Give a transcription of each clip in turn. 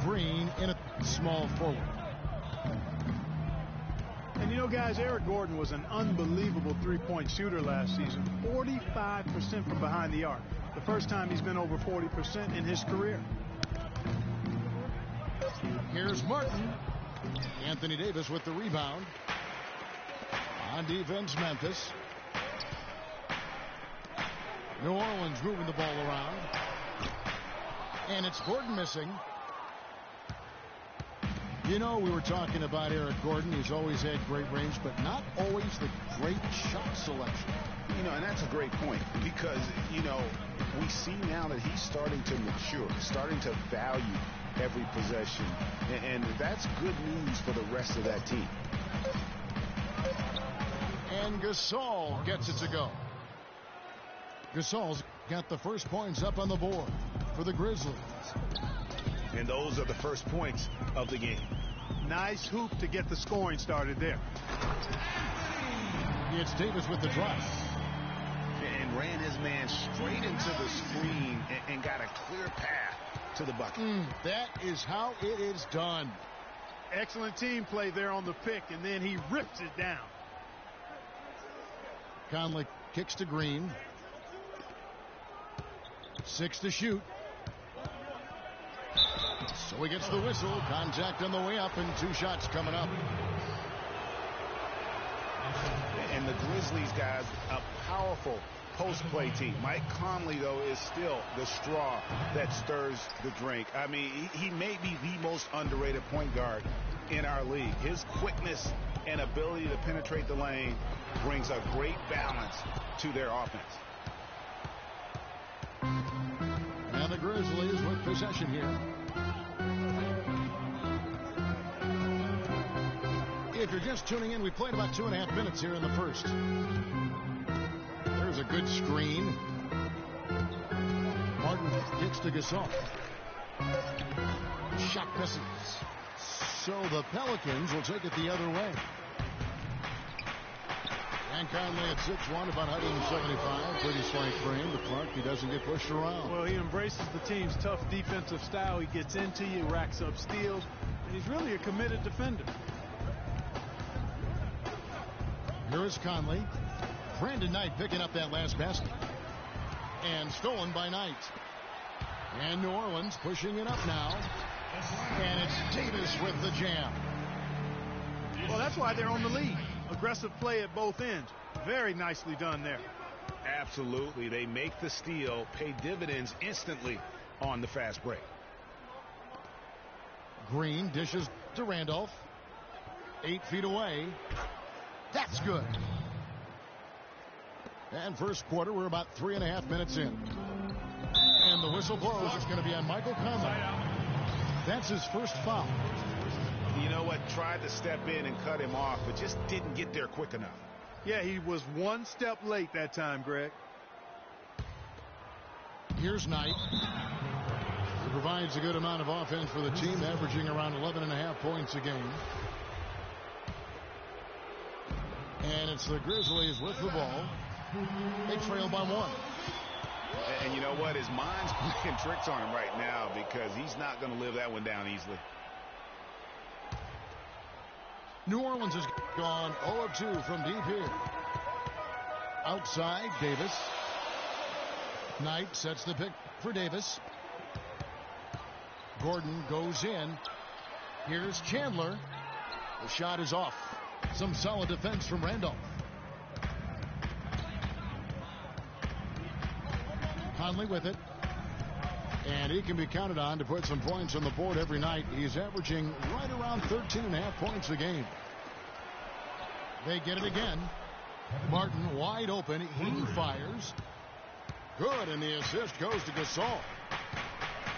Green in a small forward. And you know, guys, Eric Gordon was an unbelievable three-point shooter last season. 45% from behind the arc. The first time he's been over 40% in his career. Here's Martin. Anthony Davis with the rebound. On defense, Memphis. New Orleans moving the ball around. And it's Gordon missing. You know, we were talking about Eric Gordon. He's always had great range, but not always the great shot selection. You know, and that's a great point because, you know, we see now that he's starting to mature, starting to value every possession. And that's good news for the rest of that team. And Gasol gets it to go. Gasol's got the first points up on the board for the Grizzlies. And those are the first points of the game. Nice hoop to get the scoring started there. It's Davis with the drive. And ran his man straight into the screen and got a clear path to the bucket. That is how it is done. Excellent team play there on the pick, and then he rips it down. Conley kicks to Green. 6 to shoot. So he gets the whistle. Contact on the way up, and 2 shots coming up. And the Grizzlies, guys, a powerful post-play team. Mike Conley, though, is still the straw that stirs the drink. I mean, he may be the most underrated point guard in our league. His quickness and ability to penetrate the lane brings a great balance to their offense. And the Grizzlies with possession here. If you're just tuning in, we played about 2.5 minutes here in the first. There's a good screen. Martin kicks to Gasol. Shot misses. So the Pelicans will take it the other way. And Conley at 6'1", about 175. Pretty slight frame, but Clark, he doesn't get pushed around. Well, he embraces the team's tough defensive style. He gets into you, racks up steals, and he's really a committed defender. Here is Conley. Brandon Knight picking up that last basket. And stolen by Knight. And New Orleans pushing it up now. And it's Davis with the jam. Well, that's why they're on the lead. Aggressive play at both ends. Very nicely done there. Absolutely. They make the steal, pay dividends instantly on the fast break. Green dishes to Randolph. 8 feet away. That's good. And first quarter, we're about 3.5 minutes in. And the whistle blows. It's going to be on Michael Conley. That's his first foul. You know what? Tried to step in and cut him off, but just didn't get there quick enough. Yeah, he was one step late that time, Greg. Here's Knight. He provides a good amount of offense for the team, averaging around 11.5 points a game. And it's the Grizzlies with the ball. They trail by 1. And you know what? His mind's playing tricks on him right now because he's not going to live that one down easily. New Orleans has gone 0-2 from deep here. Outside, Davis. Knight sets the pick for Davis. Gordon goes in. Here's Chandler. The shot is off. Some solid defense from Randolph. Conley with it. And he can be counted on to put some points on the board every night. He's averaging right around 13.5 points a game. They get it again. Martin wide open. He fires. Good, and the assist goes to Gasol.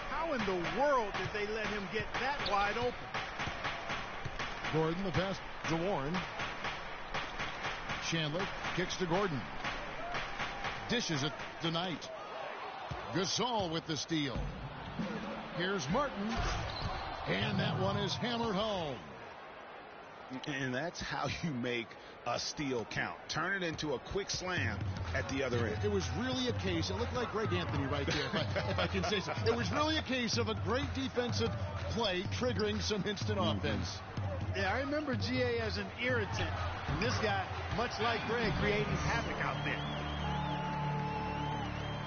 How in the world did they let him get that wide open? Gordon, the pass to Warren. Chandler kicks to Gordon. Dishes it to Knight. Gasol with the steal. Here's Martin. And that one is hammered home. And that's how you make a steal count. Turn it into a quick slam at the other end. It was really a case, it looked like Greg Anthony right there, if I can say so. It was really a case of a great defensive play triggering some instant offense. Yeah, I remember GA as an irritant. And this guy, much like Greg, creating havoc out there.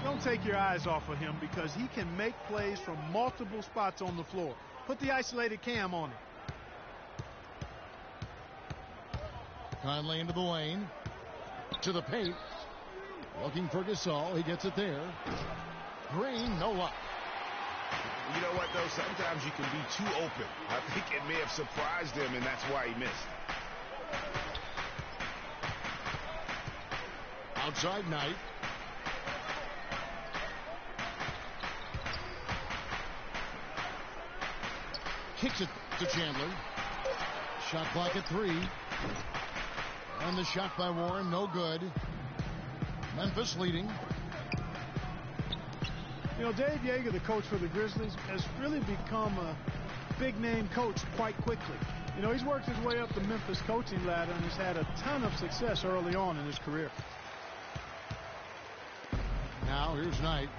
Don't take your eyes off of him because he can make plays from multiple spots on the floor. Put the isolated cam on him. Conley into the lane. To the paint. Looking for Gasol. He gets it there. Green, no luck. You know what, though? Sometimes you can be too open. I think it may have surprised him, and that's why he missed. Outside Knight. Kicks it to Chandler. Shot clock at 3. And the shot by Warren, no good. Memphis leading. You know, Dave Yeager, the coach for the Grizzlies, has really become a big-name coach quite quickly. You know, he's worked his way up the Memphis coaching ladder and has had a ton of success early on in his career. Now here's Knight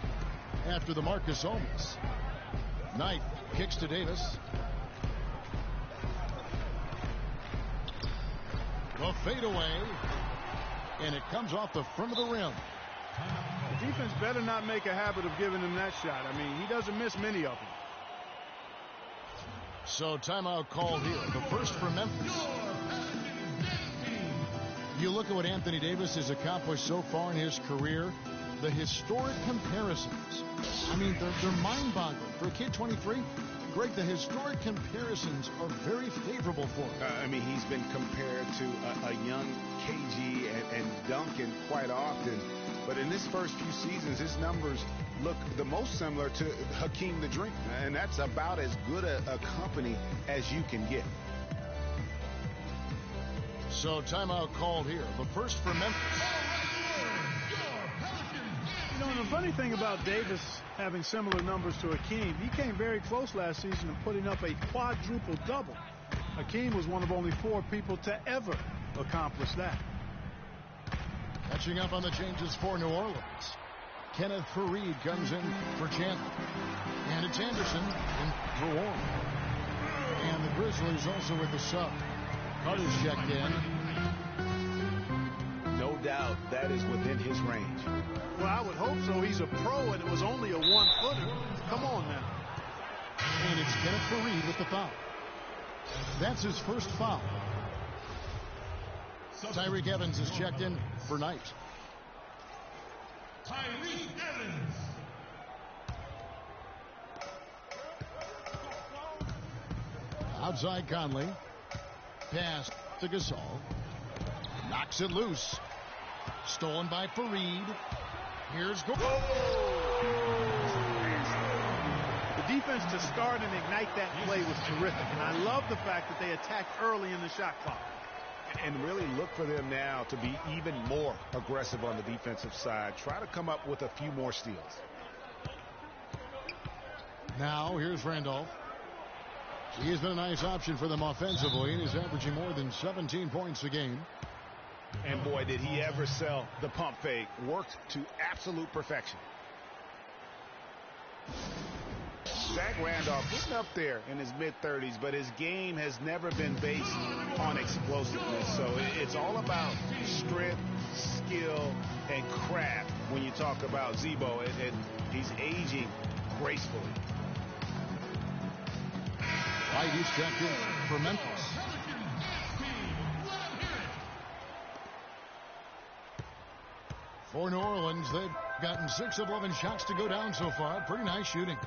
after the Marcus Holmes. Knight kicks to Davis. The fadeaway, and it comes off the front of the rim. The defense better not make a habit of giving him that shot. I mean, he doesn't miss many of them. So timeout called here. The first for Memphis. You look at what Anthony Davis has accomplished so far in his career. The historic comparisons. I mean, they're mind-boggling. For a kid 23, Greg, the historic comparisons are very favorable for him. I mean, he's been compared to a young KG and Duncan quite often. But in his first few seasons, his numbers look the most similar to Hakeem the Dream. And that's about as good a company as you can get. So timeout called here. The first for Memphis. You know, and the funny thing about Davis having similar numbers to Hakeem, he came very close last season in putting up a quadruple double. Hakeem was one of only 4 people to ever accomplish that. Catching up on the changes for New Orleans. Kenneth Faried comes in for Chandler. And it's Anderson in for Warren. And the Grizzlies also with the sub. Carter's checked in. No doubt that is within his range. Well, I would hope so. He's a pro, and it was only a 1-footer. Come on now. And it's Kenneth Faried with the foul. That's his first foul. Tyreke Evans is checked in for Knight. Tyreke Evans. Outside Conley. Pass to Gasol. Knocks it loose. Stolen by Faried. Here's goal. The defense to start and ignite that play was terrific, and I love the fact that they attacked early in the shot clock. And really look for them now to be even more aggressive on the defensive side. Try to come up with a few more steals. Now here's Randolph. He's been a nice option for them offensively, and he's averaging more than 17 points a game. And boy, did he ever sell the pump fake. Worked to absolute perfection. Zach Randolph getting up there in his mid-30s, but his game has never been based on explosiveness. So it's all about strength, skill, and craft when you talk about Zebo. And he's aging gracefully. White, he's checked in for Memphis. For New Orleans, they've gotten 6 of 11 shots to go down so far. Pretty nice shooting.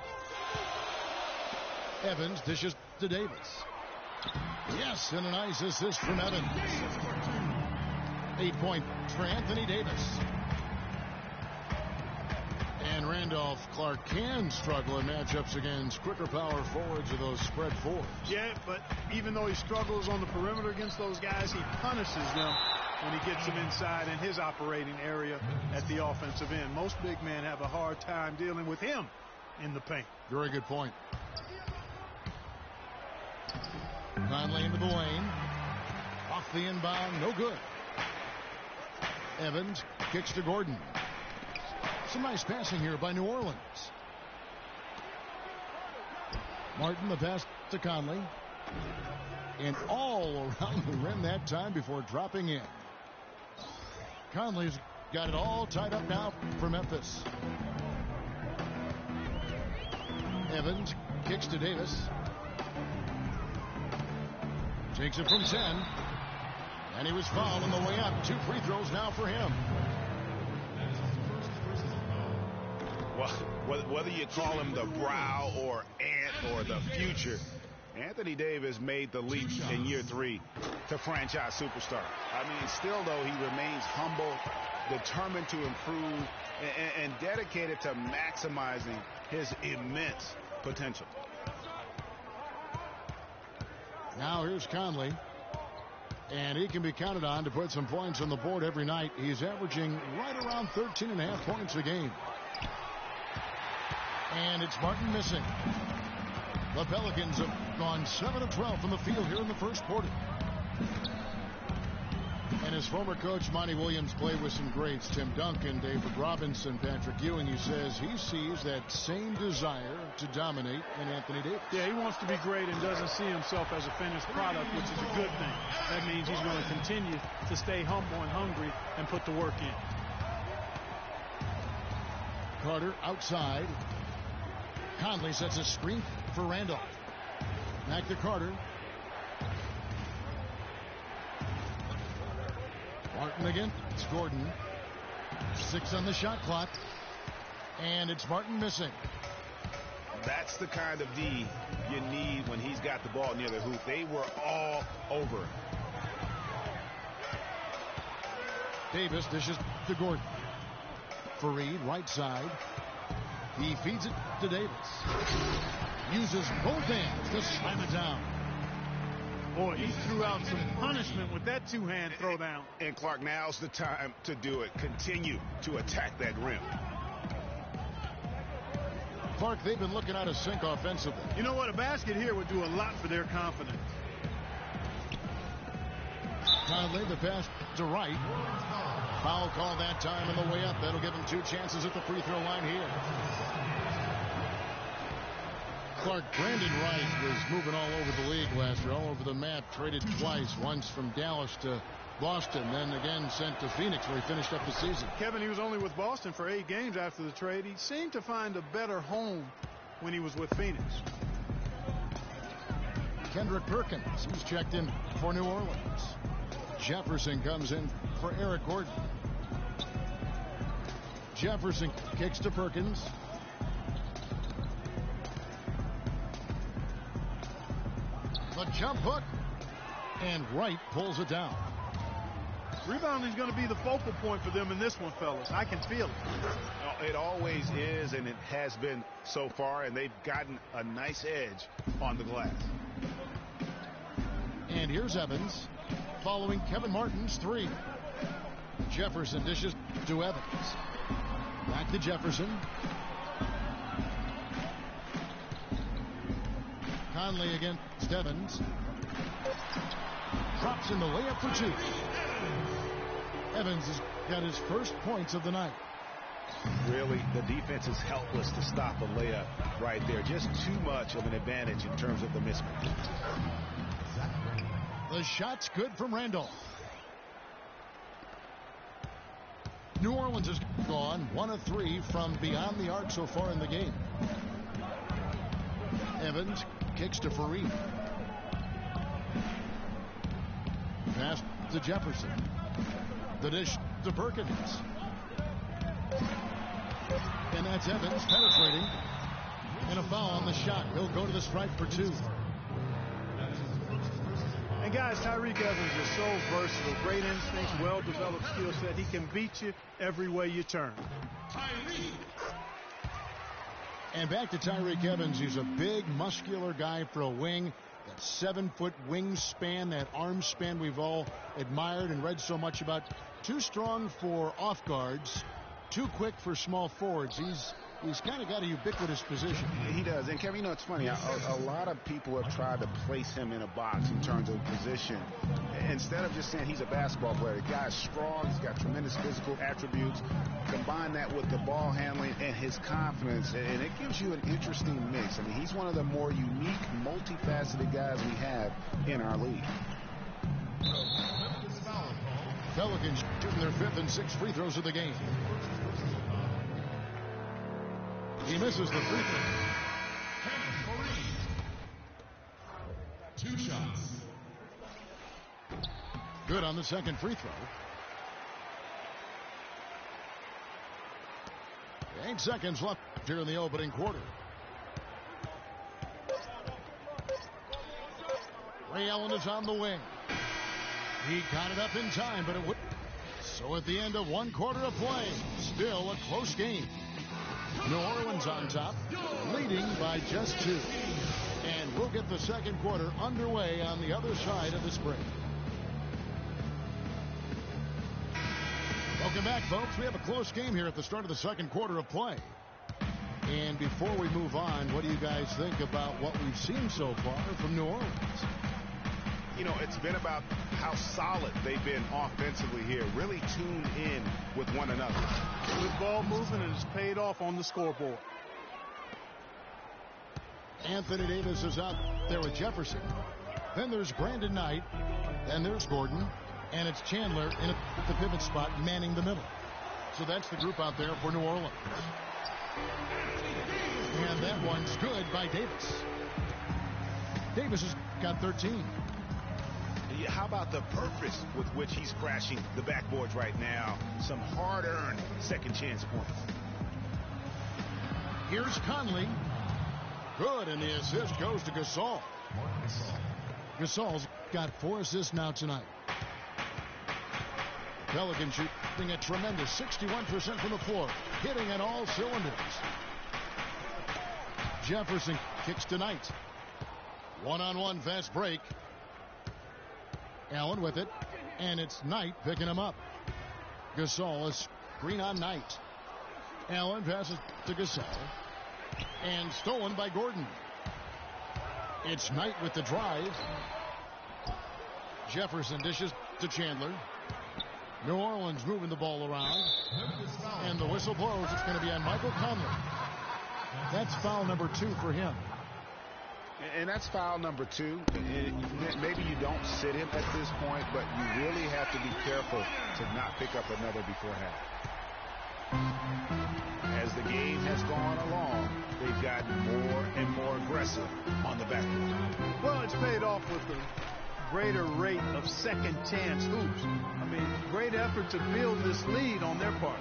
Evans dishes to Davis. Yes, and a nice assist from Evans. 8-point for Anthony Davis. And Randolph Clark can struggle in matchups against quicker power forwards or those spread fours. Yeah, but even though he struggles on the perimeter against those guys, he punishes them when he gets them inside in his operating area at the offensive end. Most big men have a hard time dealing with him in the paint. Very good point. Conley into the lane. Off the inbound, no good. Evans kicks to Gordon. Some nice passing here by New Orleans. Martin, the pass to Conley. And all around the rim that time before dropping in. Conley's got it all tied up now for Memphis. Evans kicks to Davis. Takes it from 10. And he was fouled on the way up. 2 free throws now for him. Well, whether you call him the brow or ant or the future, Anthony Davis made the leap in year 3 to franchise superstar. I mean, still, though, he remains humble, determined to improve, and dedicated to maximizing his immense potential. Now here's Conley. And he can be counted on to put some points on the board every night. He's averaging right around 13.5 points a game. And it's Martin missing. The Pelicans have gone 7 of 12 from the field here in the first quarter. And his former coach, Monty Williams, played with some greats. Tim Duncan, David Robinson, Patrick Ewing. He says he sees that same desire to dominate in Anthony Davis. Yeah, he wants to be great and doesn't see himself as a finished product, which is a good thing. That means he's going to continue to stay humble and hungry and put the work in. Carter outside. Conley sets a screen for Randolph. Back to Carter. Martin again. It's Gordon. 6 on the shot clock. And it's Martin missing. That's the kind of D you need when he's got the ball near the hoop. They were all over him. Davis dishes to Gordon. Fareed, right side. He feeds it to Davis. Uses both hands to slam it down. Boy, he threw out some punishment with that 2-hand throwdown. And Clark, now's the time to do it. Continue to attack that rim. Clark, they've been looking out of sync offensively. You know what? A basket here would do a lot for their confidence. Conley, the pass to Wright. Foul call that time on the way up. That'll give him 2 chances at the free throw line here. Clark, Brandon Wright was moving all over the league last year, all over the map, traded twice, once from Dallas to Boston, then again sent to Phoenix where he finished up the season. Kevin, he was only with Boston for 8 games after the trade. He seemed to find a better home when he was with Phoenix. Kendrick Perkins, he's checked in for New Orleans. Jefferson comes in for Eric Gordon. Jefferson kicks to Perkins. The jump hook. And Wright pulls it down. Rebounding is going to be the focal point for them in this one, fellas. I can feel it. It always is, and it has been so far, and they've gotten a nice edge on the glass. And here's Evans following Kevin Martin's 3. Jefferson dishes to Evans. Back to Jefferson. Conley against Evans. Drops in the layup for 2. Evans has got his first points of the night. Really, the defense is helpless to stop a layup right there. Just too much of an advantage in terms of the mismatch. The shot's good from Randolph. New Orleans has gone 1 of 3 from beyond the arc so far in the game. Evans kicks to Fareed. Pass to Jefferson. The dish to Perkins. And that's Evans penetrating. And a foul on the shot. He'll go to the stripe for 2. And guys, Tyreke Evans is so versatile. Great instincts, well-developed skill set. He can beat you every way you turn. And back to Tyreke Evans. He's a big, muscular guy for a wing. That 7-foot wingspan, that arm span we've all admired and read so much about. Too strong for off guards, too quick for small forwards. He's he's kind of got a ubiquitous position. He does. And, Kevin, you know, it's funny. A lot of people have tried to place him in a box in terms of position. Instead of just saying he's a basketball player, the guy's strong. He's got tremendous physical attributes. Combine that with the ball handling and his confidence, and it gives you an interesting mix. I mean, he's one of the more unique, multifaceted guys we have in our league. Pelicans shooting their 5th and 6th free throws of the game. He misses the free throw. 2 shots. Good on the second free throw. 8 seconds left here in the opening quarter. Ray Allen is on the wing. He got it up in time, but it wouldn't. So at the end of 1 quarter of play, still a close game. New Orleans on top, leading by just 2. And we'll get the second quarter underway on the other side of this break. Welcome back, folks. We have a close game here at the start of the second quarter of play. And before we move on, what do you guys think about what we've seen so far from New Orleans? You know, it's been about how solid they've been offensively here, really tuned in with one another. Good ball movement, and it's paid off on the scoreboard. Anthony Davis is out there with Jefferson. Then there's Brandon Knight. Then there's Gordon. And it's Chandler in the pivot spot, manning the middle. So that's the group out there for New Orleans. And that one's good by Davis. Davis has got 13. How about the purpose with which he's crashing the backboards right now? Some hard-earned second chance points. Here's Conley. Good, and the assist goes to Gasol. Gasol's got 4 assists now tonight. Pelicans shooting a tremendous 61% from the floor, hitting on all cylinders. Jefferson kicks to Knight. One-on-one fast break. Allen with it, and it's Knight picking him up. Gasol is screen on Knight. Allen passes to Gasol, and stolen by Gordon. It's Knight with the drive. Jefferson dishes to Chandler. New Orleans moving the ball around, and the whistle blows. It's going to be on Michael Conley. That's foul number 2 for him. And that's foul number 2. Maybe you don't sit him at this point, but you really have to be careful to not pick up another before half. As the game has gone along, they've gotten more and more aggressive on the backboard. Well, it's paid off with the greater rate of second chance hoops. I mean, great effort to build this lead on their part.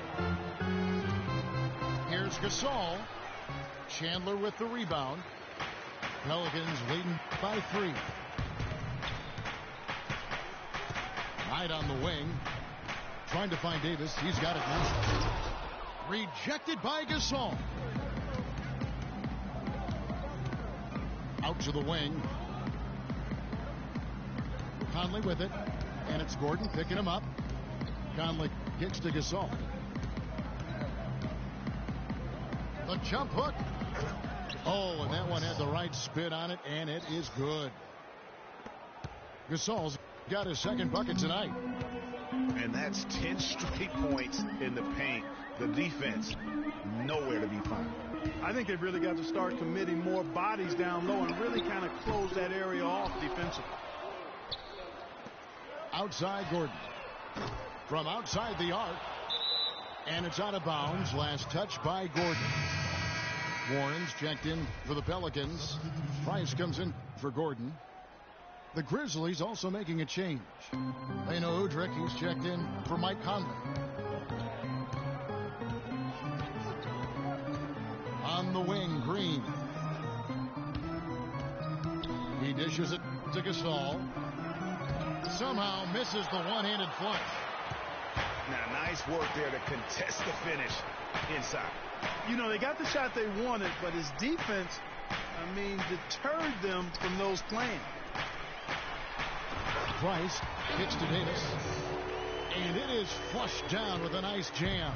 Here's Gasol. Chandler with the rebound. Pelicans leading by 3. Knight on the wing. Trying to find Davis. He's got it now. Rejected by Gasol. Out to the wing. Conley with it. And it's Gordon picking him up. Conley kicks to Gasol. The jump hook. Oh, and that one had the right spin on it, and it is good. Gasol's got his second bucket tonight. And that's 10 straight points in the paint. The defense, nowhere to be found. I think they've really got to start committing more bodies down low and really kind of close that area off defensively. Outside Gordon. From outside the arc. And it's out of bounds. Last touch by Gordon. Warren's checked in for the Pelicans. Price comes in for Gordon. The Grizzlies also making a change. Leno Udrich, he's checked in for Mike Conley. On the wing, Green. He dishes it to Gasol. Somehow misses the one-handed flush. Now, nice work there to contest the finish inside. You know, they got the shot they wanted, but his defense, I mean, deterred them from those plans. Price kicks to Davis. And it is flushed down with a nice jam.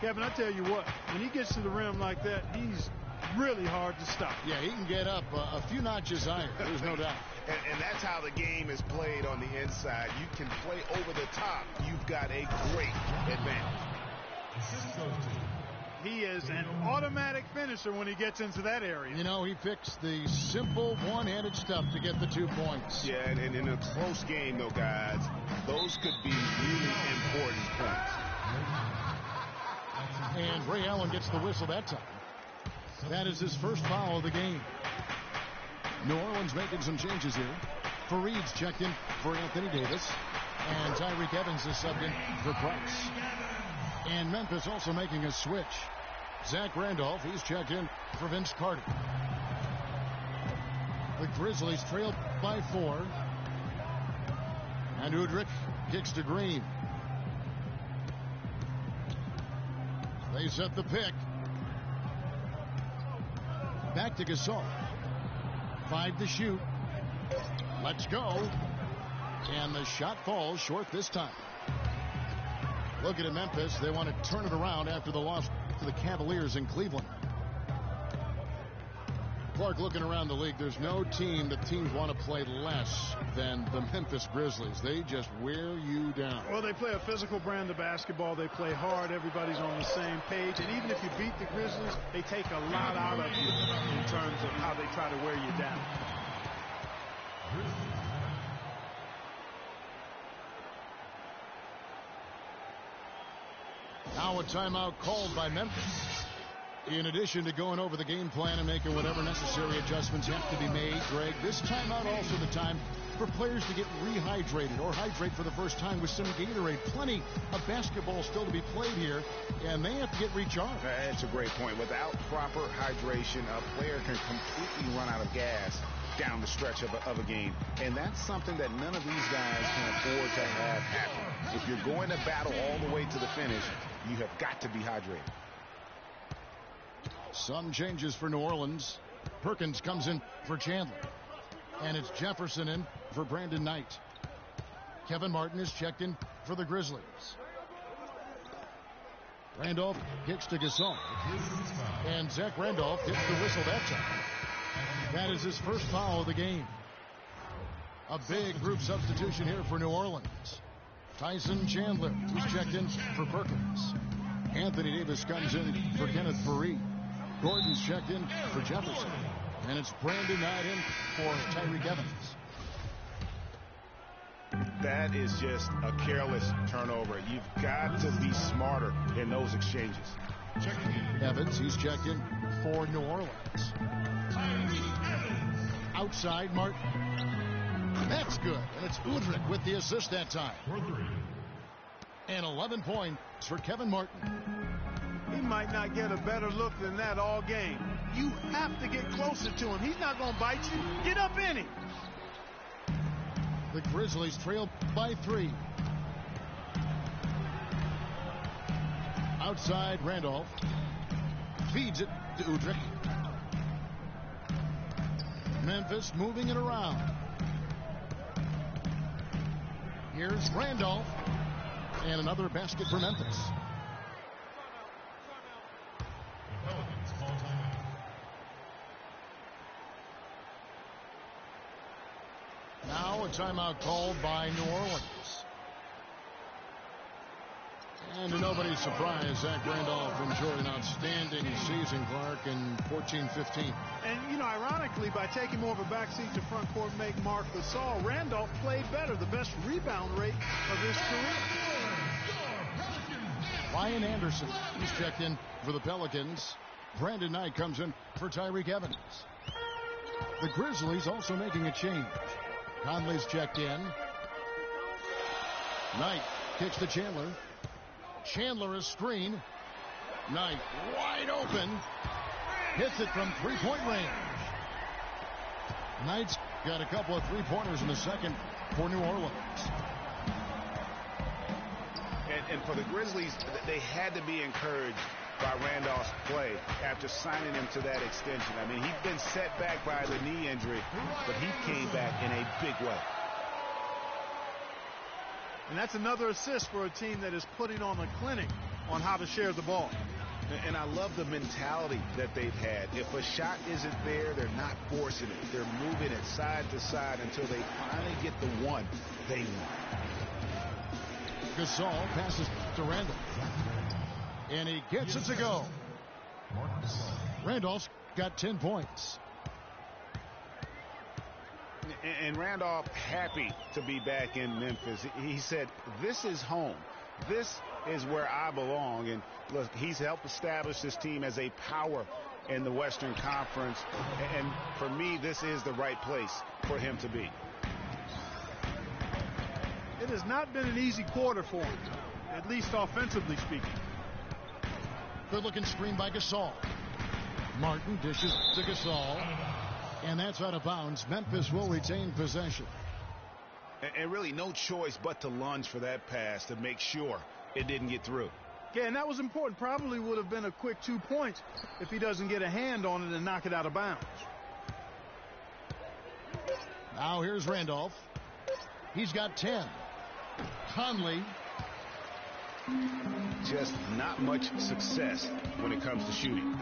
Kevin, I tell you what, when he gets to the rim like that, he's really hard to stop. Yeah, he can get up a few notches higher. There's no doubt. And that's how the game is played on the inside. You can play over the top. You've got a great advantage. He is an automatic finisher when he gets into that area. You know, he picks the simple one-handed stuff to get the 2 points. Yeah, and in a close game, though, guys, those could be really important points. And Ray Allen gets the whistle that time. That is his first foul of the game. New Orleans making some changes here. Fareed's checked in for Anthony Davis. And Tyreke Evans is subbed in for Price. And Memphis also making a switch. Zach Randolph, he's checked in for Vince Carter. The Grizzlies trail by 4. And Udrich kicks to Green. They set the pick. Back to Gasol. 5 to shoot. Let's go. And the shot falls short this time. Looking at Memphis, they want to turn it around after the loss to the Cavaliers in Cleveland. Clark, looking around the league, there's no team that teams want to play less than the Memphis Grizzlies. They just wear you down. Well, they play a physical brand of basketball. They play hard. Everybody's on the same page. And even if you beat the Grizzlies, they take a lot out of you in terms of how they try to wear you down. Now a timeout called by Memphis. In addition to going over the game plan and making whatever necessary adjustments have to be made, Greg, this timeout also the time for players to get rehydrated or hydrate for the first time with some Gatorade. Plenty of basketball still to be played here, and they have to get recharged. That's a great point. Without proper hydration, a player can completely run out of gas down the stretch of a game. And that's something that none of these guys can afford to have happen. If you're going to battle all the way to the finish, you have got to be hydrated. Some changes for New Orleans. Perkins comes in for Chandler. And it's Jefferson in for Brandon Knight. Kevin Martin is checked in for the Grizzlies. Randolph kicks to Gasol. And Zach Randolph gets the whistle that time. That is his first foul of the game. A big group substitution here for New Orleans. Tyson Chandler, who's checked in for Perkins. Anthony Davis comes in for Kenneth Fareed. Gordon's checked in for Jefferson. And it's Brandon Knight in for Tyreke Evans. That is just a careless turnover. You've got to be smarter in those exchanges. Evans, he's checked in for New Orleans. Outside, Martin. That's good. And it's Udrich with the assist that time. And 11 points for Kevin Martin. He might not get a better look than that all game. You have to get closer to him. He's not going to bite you. Get up in him. The Grizzlies trail by 3. Outside, Randolph. Feeds it to Udrich. Memphis moving it around. Here's Randolph. And another basket for Memphis. Now a timeout called by New Orleans. And to nobody's surprise, Zach Randolph enjoyed an outstanding season, Clark, in 14-15. And, you know, ironically, by taking more of a backseat to front court make Marc Gasol, Randolph played better, the best rebound rate of his career. Ryan Anderson, he's checked in for the Pelicans. Brandon Knight comes in for Tyreke Evans. The Grizzlies also making a change. Conley's checked in. Knight kicks to Chandler. Chandler is screen. Knight wide open. Hits it from three-point range. Knight's got a couple of three-pointers in the second for New Orleans. And for the Grizzlies, they had to be encouraged by Randolph's play after signing him to that extension. I mean, he'd been set back by the knee injury, but he came back in a big way. And that's another assist for a team that is putting on a clinic on how to share the ball. And I love the mentality that they've had. If a shot isn't there, they're not forcing it. They're moving it side to side until they finally get the one they want. Gasol passes to Randall. And he gets it to go. Randolph's got 10 points. And Randolph happy to be back in Memphis. He said, this is home. This is where I belong. And look, he's helped establish this team as a power in the Western Conference. And for me, this is the right place for him to be. It has not been an easy quarter for him, at least offensively speaking. Good looking screen by Gasol. Martin dishes to Gasol. And that's out of bounds. Memphis will retain possession. And really no choice but to lunge for that pass to make sure it didn't get through. Yeah, and that was important. Probably would have been a quick 2 points if he doesn't get a hand on it and knock it out of bounds. Now here's Randolph. He's got 10. Conley. Just not much success when it comes to shooting.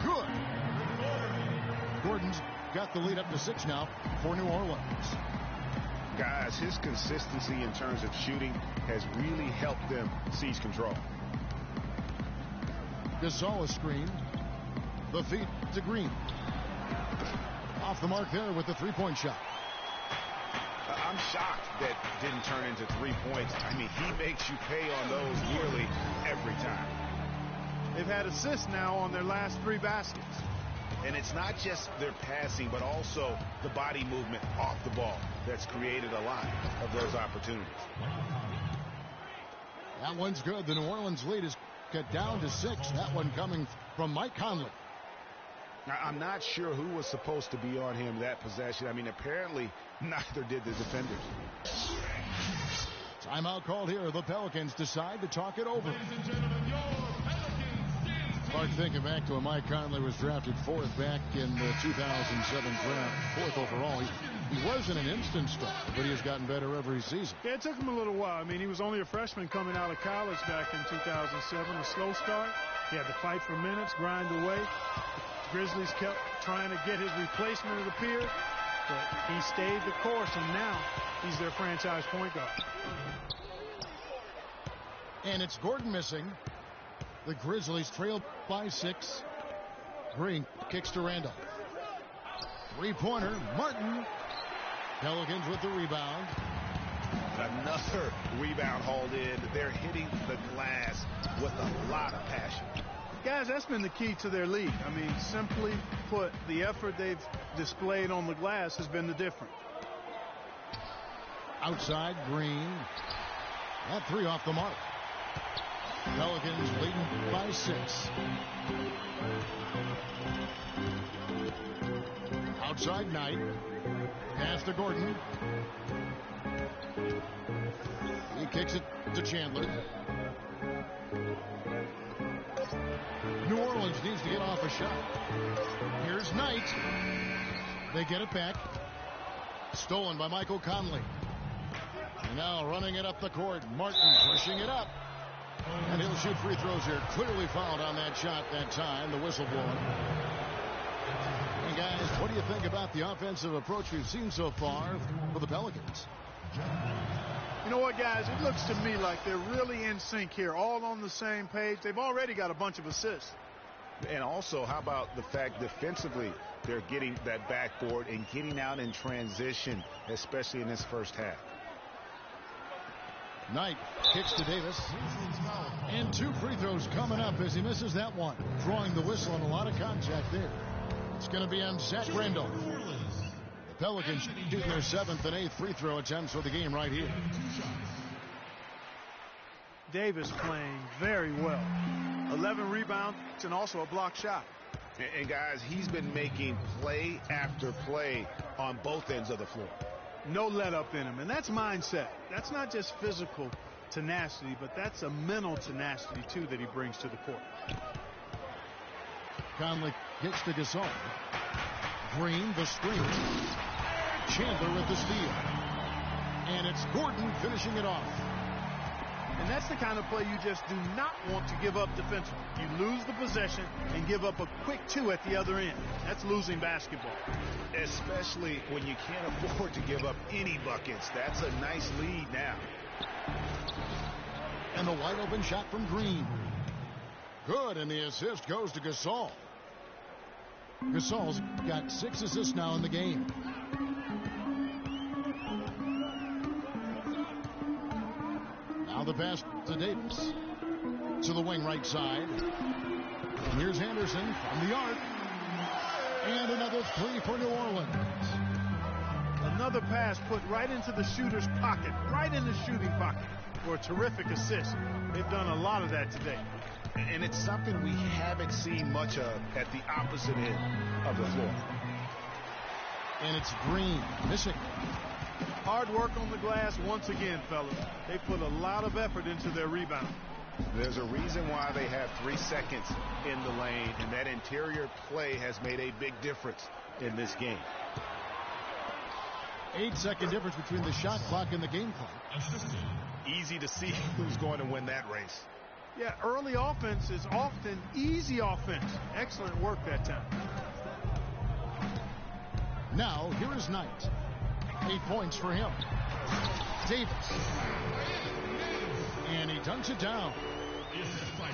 Good. Gordon's got the lead up to 6 now for New Orleans. Guys, his consistency in terms of shooting has really helped them seize control. Gasol is screened. The feed to Green. Off the mark there with the three-point shot. I'm shocked that didn't turn into 3 points. I mean, he makes you pay on those nearly every time. They've had assists now on their last 3 baskets. And it's not just their passing, but also the body movement off the ball that's created a lot of those opportunities. That one's good. The New Orleans lead is cut down to 6. That one coming from Mike Conley. Now, I'm not sure who was supposed to be on him that possession. I mean, apparently neither did the defenders. Timeout called here. The Pelicans decide to talk it over. Mark, thinking back to when Mike Conley was drafted 4th back in the 2007 draft, 4th overall. He wasn't an instant star, but he has gotten better every season. Yeah, it took him a little while. I mean, he was only a freshman coming out of college back in 2007. A slow start. He had to fight for minutes, grind away. The Grizzlies kept trying to get his replacement, it appeared, but he stayed the course, and now he's their franchise point guard. And it's Gordon missing. The Grizzlies trailed by 6. Green kicks to Randall. Three-pointer, Martin. Pelicans with the rebound. Another rebound hauled in. They're hitting the glass with a lot of passion. Guys, that's been the key to their lead. I mean, simply put, the effort they've displayed on the glass has been the difference. Outside, Green. That 3 off the mark. Pelicans leading by 6. Outside, Knight. Pass to Gordon. He kicks it to Chandler. New Orleans needs to get off a shot. Here's Knight. They get it back. Stolen by Michael Conley. And now running it up the court. Martin pushing it up. And he'll shoot free throws here. Clearly fouled on that shot that time. The whistle blowing. And guys, what do you think about the offensive approach we've seen so far for the Pelicans? You know what, guys? It looks to me like they're really in sync here, all on the same page. They've already got a bunch of assists. And also, how about the fact defensively they're getting that backboard and getting out in transition, especially in this first half. Knight kicks to Davis. And 2 free throws coming up as he misses that one. Drawing the whistle and a lot of contact there. It's going to be on Zach Randall. The Pelicans shooting their 7th and 8th free throw attempts for the game right here. Davis playing very well. 11 rebounds and also a block shot. And guys, he's been making play after play on both ends of the floor. No let up in him, and that's mindset. That's not just physical tenacity, but that's a mental tenacity too that he brings to the court. Conley kicks to Gasol. Green the screen. Chandler with the steal. And it's Gordon finishing it off. And that's the kind of play you just do not want to give up defensively. You lose the possession and give up a quick 2 at the other end. That's losing basketball. Especially when you can't afford to give up any buckets. That's a nice lead now. And the wide open shot from Green. Good, and the assist goes to Gasol. Gasol's got 6 assists now in the game. Now the pass to Davis. To the wing right side. And here's Anderson from the arc. And another 3 for New Orleans. Another pass put right into the shooter's pocket, right in the shooting pocket for a terrific assist. They've done a lot of that today. And it's something we haven't seen much of at the opposite end of the floor. And it's Green missing. Hard work on the glass once again, fellas. They put a lot of effort into their rebound. There's a reason why they have 3 seconds in the lane, and that interior play has made a big difference in this game. 8-second difference between the shot clock and the game clock. Easy to see who's going to win that race. Yeah, early offense is often easy offense. Excellent work that time. Now, here is Knight. 8 points for him. Davis. And he dunks it down.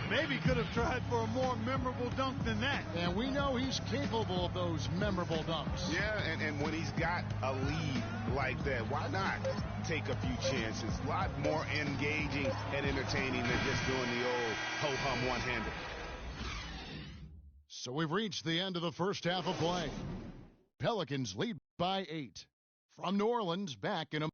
Maybe could have tried for a more memorable dunk than that. And we know he's capable of those memorable dunks. Yeah, and when he's got a lead like that, why not take a few chances? A lot more engaging and entertaining than just doing the old ho-hum one-handed. So we've reached the end of the first half of play. Pelicans lead by 8. From New Orleans, back in a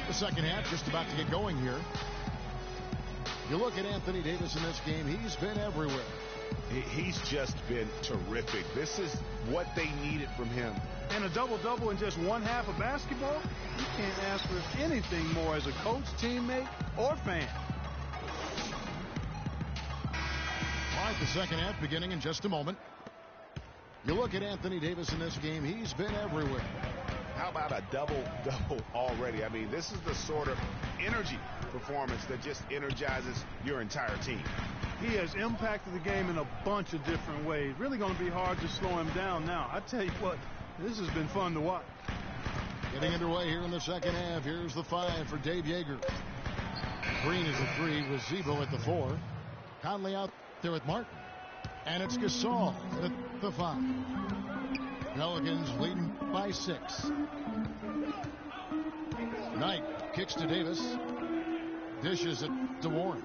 the second half just about to get going here. You look at Anthony Davis in this game, he's been everywhere. He's just been terrific. This is what they needed from him. And a double-double in just one half of basketball, you can't ask for anything more as a coach, teammate, or fan. All right, the second half beginning in just a moment. You look at Anthony Davis in this game, he's been everywhere. How about a double-double already? I mean, this is the sort of energy performance that just energizes your entire team. He has impacted the game in a bunch of different ways. Really going to be hard to slow him down now. I tell you what, this has been fun to watch. Getting underway here in the second half. Here's the 5 for Dave Yeager. Green is a 3 with Zebo at the 4. Conley out there with Martin. And it's Gasol at the 5. Pelicans leading by 6. Knight kicks to Davis. Dishes it to Warren.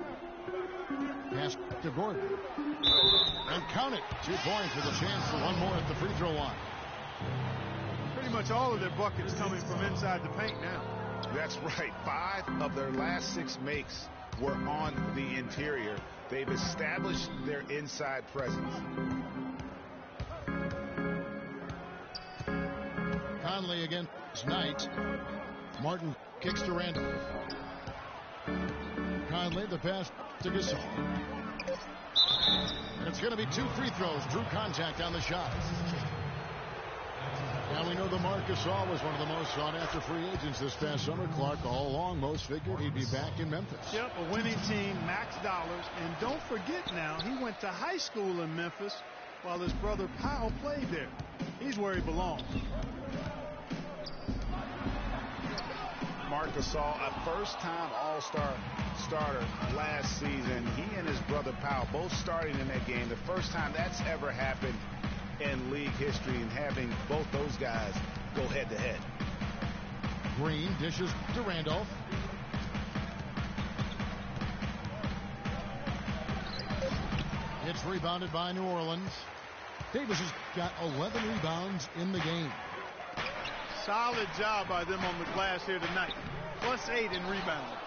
Pass to Gordon. And count it. 2 points with a chance for one more at the free throw line. Pretty much all of their buckets coming from inside the paint now. That's right. 5 of their last 6 makes were on the interior. They've established their inside presence. Conley against Knight. Martin kicks to Randall. Conley, the pass to Gasol. And it's going to be 2 free throws. Drew contact on the shot. Now we know the Marc Gasol was one of the most sought-after free agents this past summer. Clark, all along, most figured he'd be back in Memphis. Yep, a winning team, max dollars. And don't forget now, he went to high school in Memphis while his brother Powell played there. He's where he belongs. Marc Gasol, a first-time All-Star starter last season. He and his brother Powell both starting in that game. The first time that's ever happened in league history, and having both those guys go head-to-head. Green dishes to Randolph. It's rebounded by New Orleans. Davis has got 11 rebounds in the game. Solid job by them on the glass here tonight. +8 in rebounding.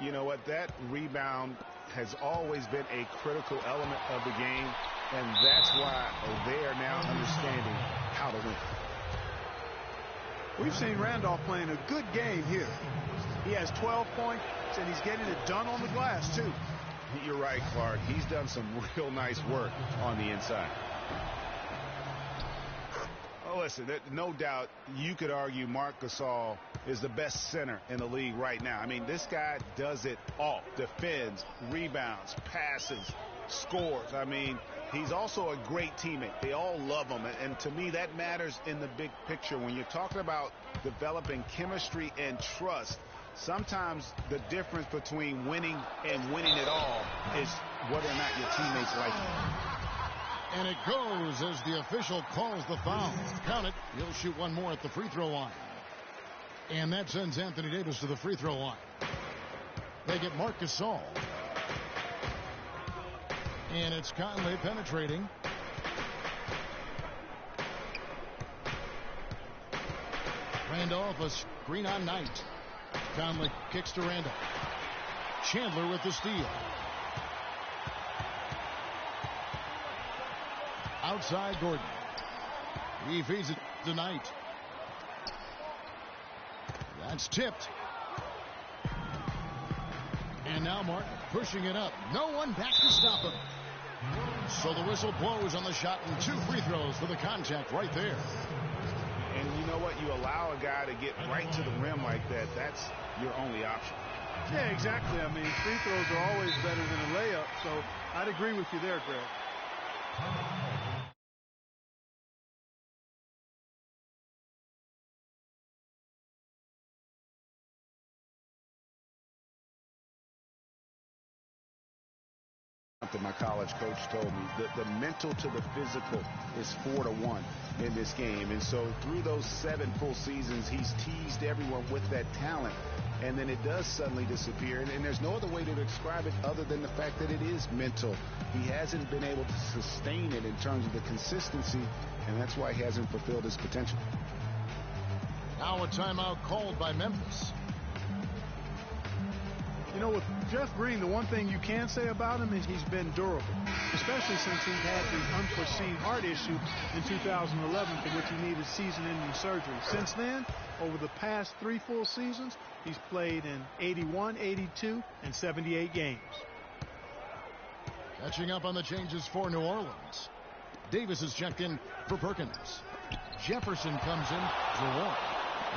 You know what? That rebound has always been a critical element of the game. And that's why they are now understanding how to win. We've seen Randolph playing a good game here. He has 12 points, and he's getting it done on the glass, too. You're right, Clark. He's done some real nice work on the inside. Oh, listen, no doubt you could argue Marc Gasol is the best center in the league right now. I mean, this guy does it all. Defends, rebounds, passes, scores. I mean, he's also a great teammate. They all love him. And to me, that matters in the big picture. When you're talking about developing chemistry and trust, sometimes the difference between winning and winning it all is whether or not your teammates like you. And it goes as the official calls the foul. Count it. He'll shoot one more at the free throw line. And that sends Anthony Davis to the free throw line. They get Marc Gasol. And it's Conley penetrating. Randolph, a screen on Knight. Conley kicks to Randolph. Chandler with the steal. Outside Gordon. He feeds it to Knight. That's tipped. And now Martin pushing it up. No one back to stop him. So the whistle blows on the shot and 2 free throws for the contact right there. And you know what? You allow a guy to get right to the rim like that. That's your only option. Yeah, exactly. I mean, free throws are always better than a layup. So I'd agree with you there, Greg. My college coach told me that the mental to the physical is 4-1 in this game. And so through those 7 full seasons, he's teased everyone with that talent. And then it does suddenly disappear. And there's no other way to describe it other than the fact that it is mental. He hasn't been able to sustain it in terms of the consistency, and that's why he hasn't fulfilled his potential. Now a timeout called by Memphis. You know, with Jeff Green, the one thing you can say about him is he's been durable, especially since he had the unforeseen heart issue in 2011 for which he needed season-ending surgery. Since then, over the past 3 full seasons, he's played in 81, 82, and 78 games. Catching up on the changes for New Orleans. Davis is checked in for Perkins. Jefferson comes in for Warren.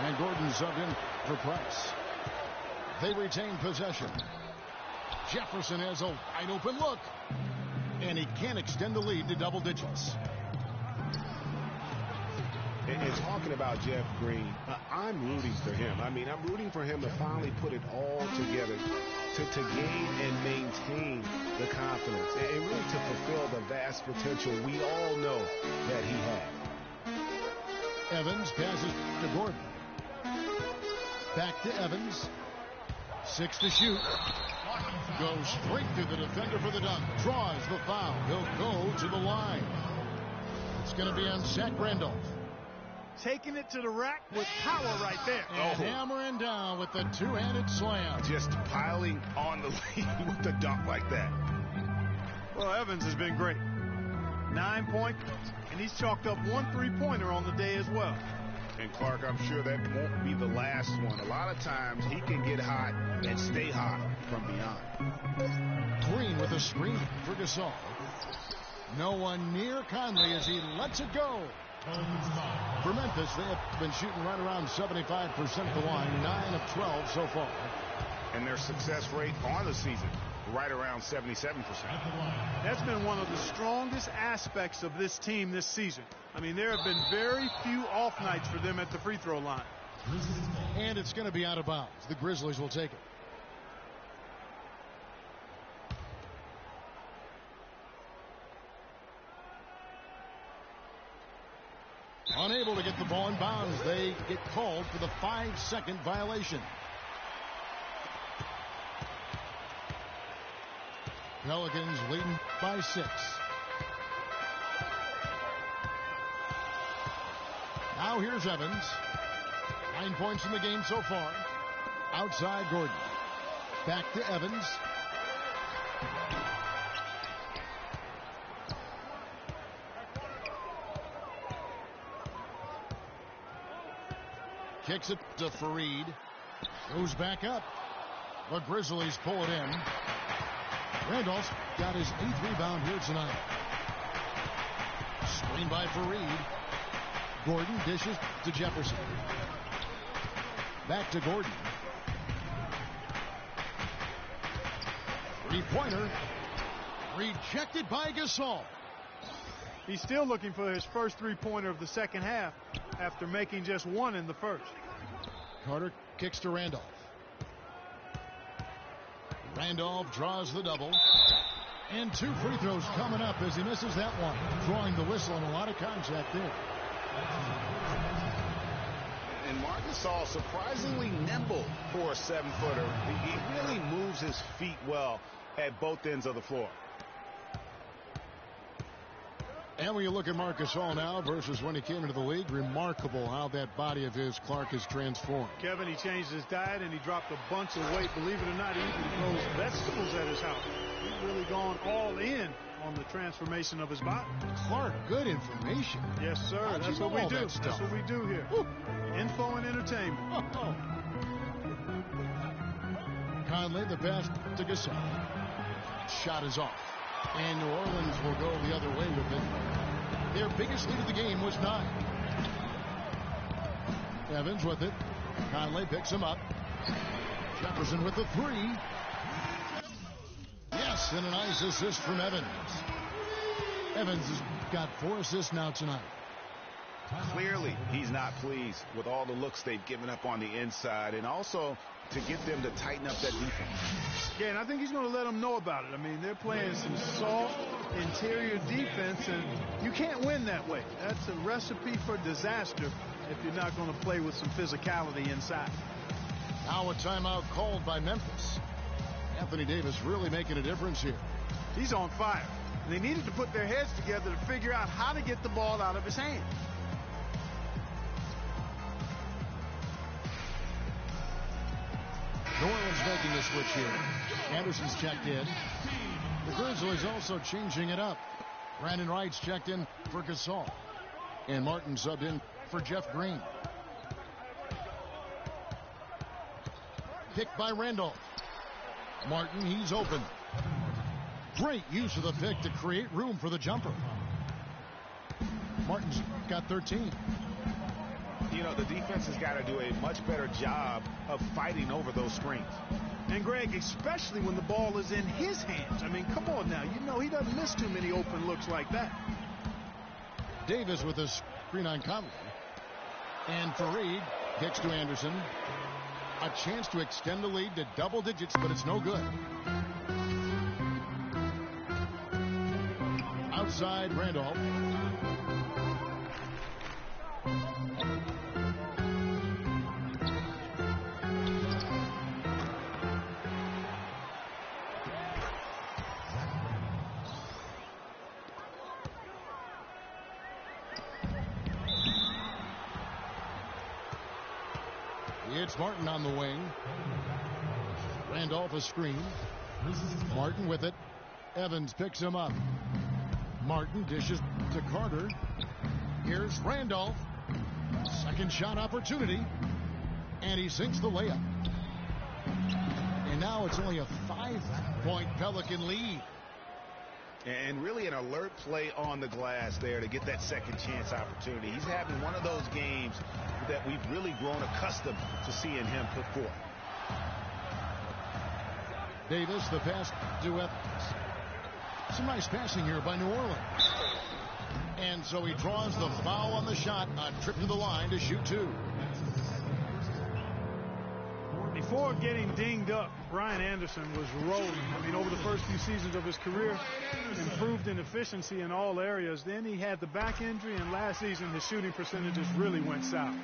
And Gordon subbed in for Price. They retain possession. Jefferson has a wide open look. And he can't extend the lead to double digits. And talking about Jeff Green, I'm rooting for him. I mean, I'm rooting for him to finally put it all together to gain and maintain the confidence and really to fulfill the vast potential we all know that he had. Evans passes to Gordon. Back to Evans. 6 to shoot. Goes straight through the defender for the dunk. Draws the foul. He'll go to the line. It's going to be on Zach Randolph. Taking it to the rack with power right there. And hammering down with the 2-handed slam. Just piling on the lead with the dunk like that. Well, Evans has been great. 9 points, and he's chalked up 1 3-pointer on the day as well. And Clark, I'm sure that won't be the last one. A lot of times he can get hot and stay hot from beyond. Green with a screen for Gasol. No one near Conley as he lets it go. For Memphis, they have been shooting right around 75% at the line, 9 of 12 so far. And their success rate on the season, right around 77%. That's been one of the strongest aspects of this team this season. I mean, there have been very few off nights for them at the free throw line. And it's going to be out of bounds. The Grizzlies will take it. Unable to get the ball in bounds. They get called for the 5-second violation. Pelicans leading by 6. Now here's Evans. 9 points in the game so far. Outside Gordon. Back to Evans. Kicks it to Fareed. Goes back up. The Grizzlies pull it in. Randolph's got his 8th rebound here tonight. Screen by Fareed. Gordon dishes to Jefferson. Back to Gordon. Three-pointer. Rejected by Gasol. He's still looking for his first three-pointer of the second half after making just one in the first. Carter kicks to Randolph. Randolph draws the double. And 2 free throws coming up as he misses that one. Drawing the whistle and a lot of contact there. And Marcus Gasol surprisingly nimble for a 7-footer. He really moves his feet well at both ends of the floor. And when you look at Marcus Gasol now versus when he came into the league, remarkable how that body of his, Clark, has transformed. Kevin, he changed his diet and he dropped a bunch of weight. Believe it or not, he even grows vegetables at his house. He's really gone all in on the transformation of his body. Clark, good information. Yes, sir. That's what we do. That's what we do here. Woo. Info and entertainment. Oh. Conley, the pass to Gasol. Shot is off. And New Orleans will go the other way with it. Their biggest lead of the game was 9. Evans with it. Conley picks him up. Jefferson with the 3. Yes, and a nice assist from Evans. Evans has got 4 assists now tonight. Clearly, he's not pleased with all the looks they've given up on the inside, and also to get them to tighten up that defense. Yeah, and I think he's going to let them know about it. I mean, they're playing some soft interior defense, and you can't win that way. That's a recipe for disaster if you're not going to play with some physicality inside. Now a timeout called by Memphis. Anthony Davis really making a difference here. He's on fire. And they needed to put their heads together to figure out how to get the ball out of his hand. New Orleans making a switch here. Anderson's checked in. The Grizzlies also changing it up. Brandon Wright's checked in for Gasol. And Martin subbed in for Jeff Green. Picked by Randolph. Martin, he's open. Great use of the pick to create room for the jumper. Martin's got 13. You know, the defense has got to do a much better job of fighting over those screens. And, Greg, especially when the ball is in his hands. I mean, come on now. You know he doesn't miss too many open looks like that. Davis with a screen on Conley. And Fareed kicks to Anderson. A chance to extend the lead to double digits, but it's no good. Outside, Randolph. It's Martin on the wing. Randolph a screen. Martin with it. Evans picks him up. Martin dishes to Carter. Here's Randolph. Second shot opportunity. And he sinks the layup. And now it's only a 5-point Pelican lead. And really an alert play on the glass there to get that second chance opportunity. He's having one of those games that we've really grown accustomed to seeing him put forth. Davis, the pass to Evans. Some nice passing here by New Orleans. And so he draws the foul on the shot. A trip to the line to shoot 2. Before getting dinged up, Brian Anderson was rolling. I mean, over the first few seasons of his career, improved in efficiency in all areas. Then he had the back injury, and last season his shooting percentages really went south.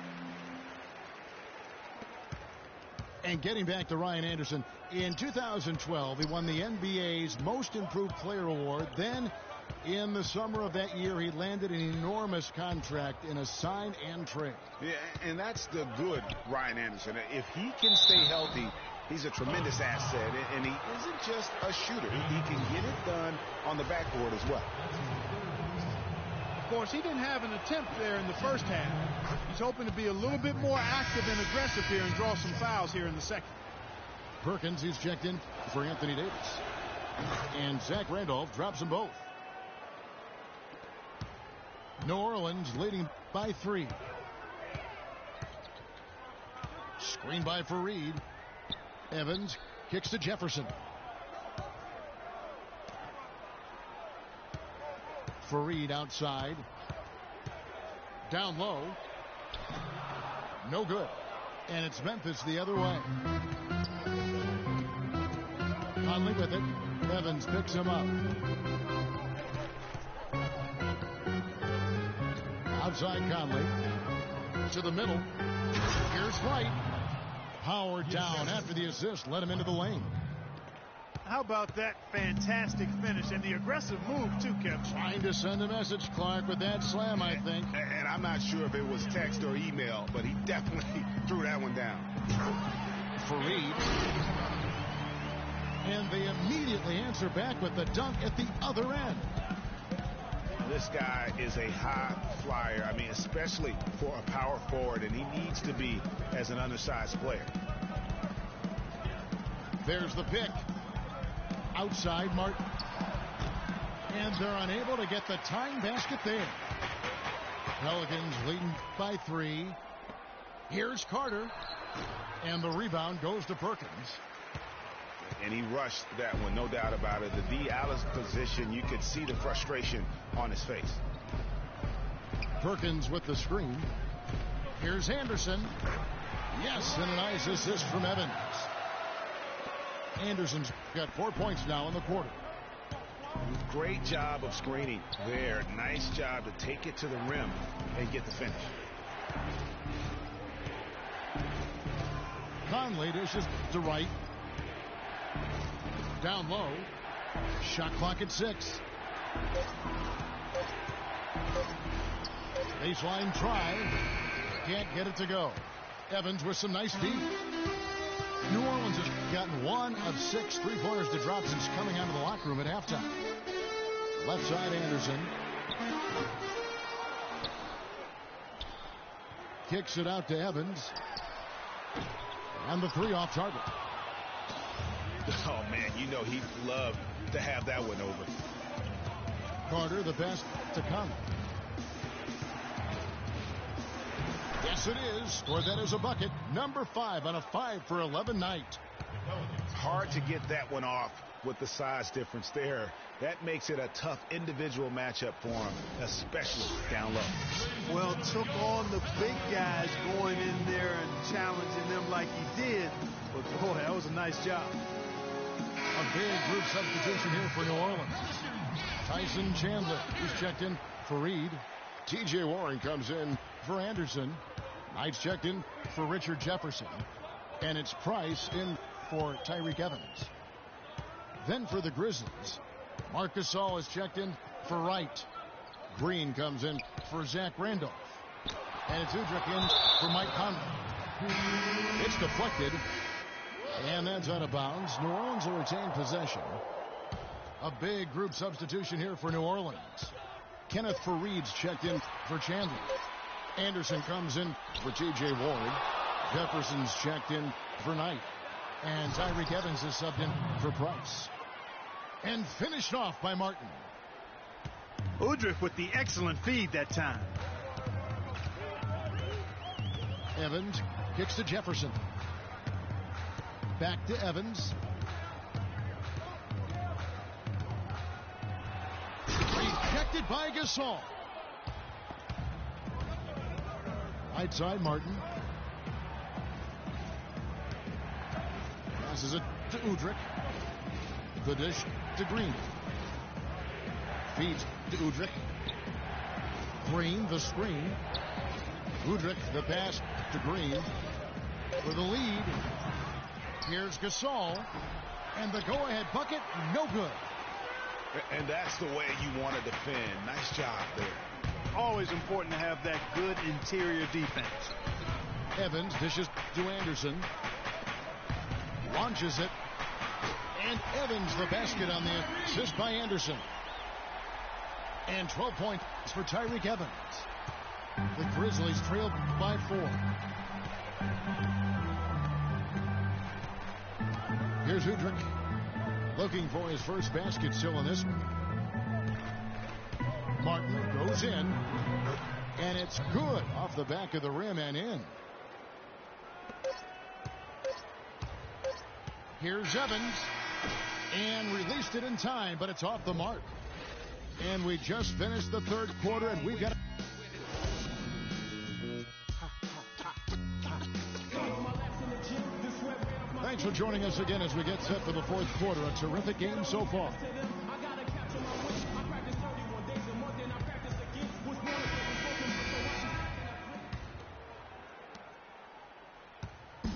And getting back to Ryan Anderson, in 2012, he won the NBA's Most Improved Player Award. Then, in the summer of that year, he landed an enormous contract in a sign and trade. Yeah, and that's the good Ryan Anderson. If he can stay healthy, he's a tremendous asset. And he isn't just a shooter. He can get it done on the backboard as well. course, he didn't have an attempt there in the first half. He's hoping to be a little bit more active and aggressive here and draw some fouls here in the second. Perkins, he's checked in for Anthony Davis. And Zach Randolph drops them both. New Orleans leading by 3. Screen by Fareed. Evans kicks to Jefferson. Fareed outside. Down low. No good. And it's Memphis the other way. Conley with it. Evans picks him up. Outside Conley. To the middle. Here's Wright. Powered down after the assist. Let him into the lane. How about that fantastic finish and the aggressive move, too, Kevin? Trying to send a message, Clark, with that slam, I think. And I'm not sure if it was text or email, but he definitely threw that one down. Fareed. And they immediately answer back with the dunk at the other end. This guy is a high flyer. I mean, especially for a power forward, and he needs to be as an undersized player. There's the pick. Outside Martin. And they're unable to get the tying basket there. Pelicans leading by 3. Here's Carter. And the rebound goes to Perkins. And he rushed that one, no doubt about it. The D. Alice position, you could see the frustration on his face. Perkins with the screen. Here's Anderson. Yes, and a nice assist from Evans. Anderson's got 4 points now in the quarter. Great job of screening there. Nice job to take it to the rim and get the finish. Conley dishes to Wright. Down low. Shot clock at 6. Baseline try. Can't get it to go. Evans with some nice feet. New Orleans has gotten 1 of 6 3-pointers to drop since coming out of the locker room at halftime. Left side Anderson. Kicks it out to Evans. And the 3 off target. Oh, man, you know he'd love to have that one over. Carter, the best to come. Yes, it is. For that is a bucket. Number 5 on a 5 for 11 night. Hard to get that one off with the size difference there. That makes it a tough individual matchup for him, especially down low. Well, took on the big guys going in there and challenging them like he did. But, boy, that was a nice job. A big group substitution here for New Orleans. Tyson Chandler, he's checked in for Reed. T.J. Warren comes in for Anderson. Knight's checked in for Richard Jefferson. And it's Price in for Tyreke Evans. Then for the Grizzlies, Marc Gasol is checked in for Wright. Green comes in for Zach Randolph. And it's Udrich in for Mike Conley. It's deflected. And that's out of bounds. New Orleans will retain possession. A big group substitution here for New Orleans. Kenneth Fareed's checked in for Chandler. Anderson comes in for T.J. Ward. Jefferson's checked in for Knight. And Tyreke Evans is subbed in for Price. And finished off by Martin. Udrich with the excellent feed that time. Evans kicks to Jefferson. Back to Evans. Rejected by Gasol. Right side Martin. Passes it to Udrich. The dish to Green. Feeds to Udrich. Green the screen. Udrich the pass to Green. For the lead. Here's Gasol. And the go-ahead bucket, no good. And that's the way you want to defend. Nice job there. Always important to have that good interior defense. Evans dishes to Anderson. Launches it. And Evans the basket on the assist by Anderson. And 12 points for Tyreke Evans. The Grizzlies trail by 4. Here's Udrich, looking for his first basket still in this one. Martin goes in, and it's good off the back of the rim and in. Here's Evans, and released it in time, but it's off the mark. And we just finished the third quarter, and we've got... Thanks for joining us again as we get set for the fourth quarter. A terrific game so far.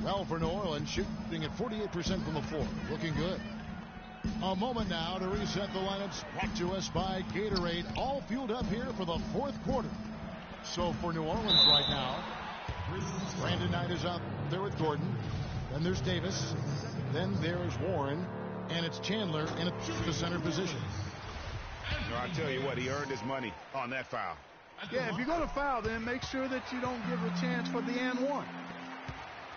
Well, for New Orleans, shooting at 48% from the floor. Looking good. A moment now to reset the lineups. Brought to us by Gatorade. All fueled up here for the fourth quarter. So for New Orleans right now, Brandon Knight is out there with Gordon. Then there's Davis. Then there's Warren. And it's Chandler in the center position. No, I tell you what, he earned his money on that foul. Yeah, if you're going to foul, then make sure that you don't give a chance for the and one.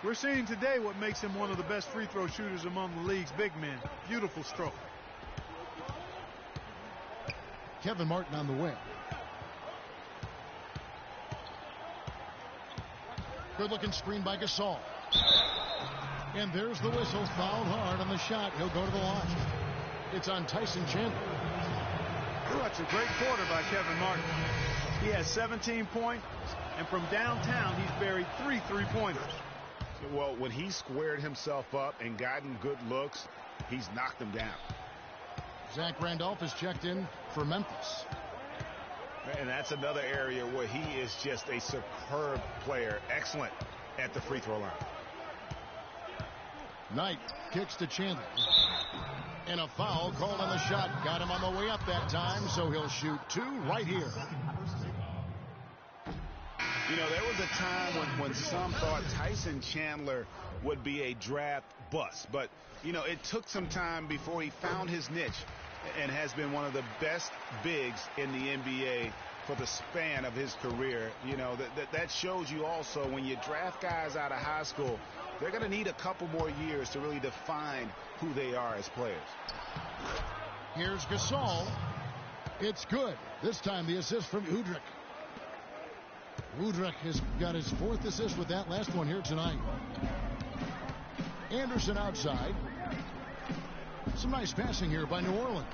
We're seeing today what makes him one of the best free throw shooters among the league's big men. Beautiful stroke. Kevin Martin on the wing. Good looking screen by Gasol. And there's the whistle. Fouled hard on the shot. He'll go to the line. It's on Tyson Chandler. That's a great quarter by Kevin Martin. He has 17 points, and from downtown, he's buried 3 3-pointers. Well, when he squared himself up and gotten good looks, he's knocked them down. Zach Randolph is checked in for Memphis. And that's another area where he is just a superb player. Excellent at the free throw line. Knight kicks to Chandler. And a foul called on the shot. Got him on the way up that time, so he'll shoot 2 right here. You know, there was a time when some thought Tyson Chandler would be a draft bust. But, you know, it took some time before he found his niche and has been one of the best bigs in the NBA for the span of his career. You know, that shows you also when you draft guys out of high school, they're going to need a couple more years to really define who they are as players. Here's Gasol. It's good. This time the assist from Udrich. Udrich has got his 4th assist with that last one here tonight. Anderson outside. Some nice passing here by New Orleans.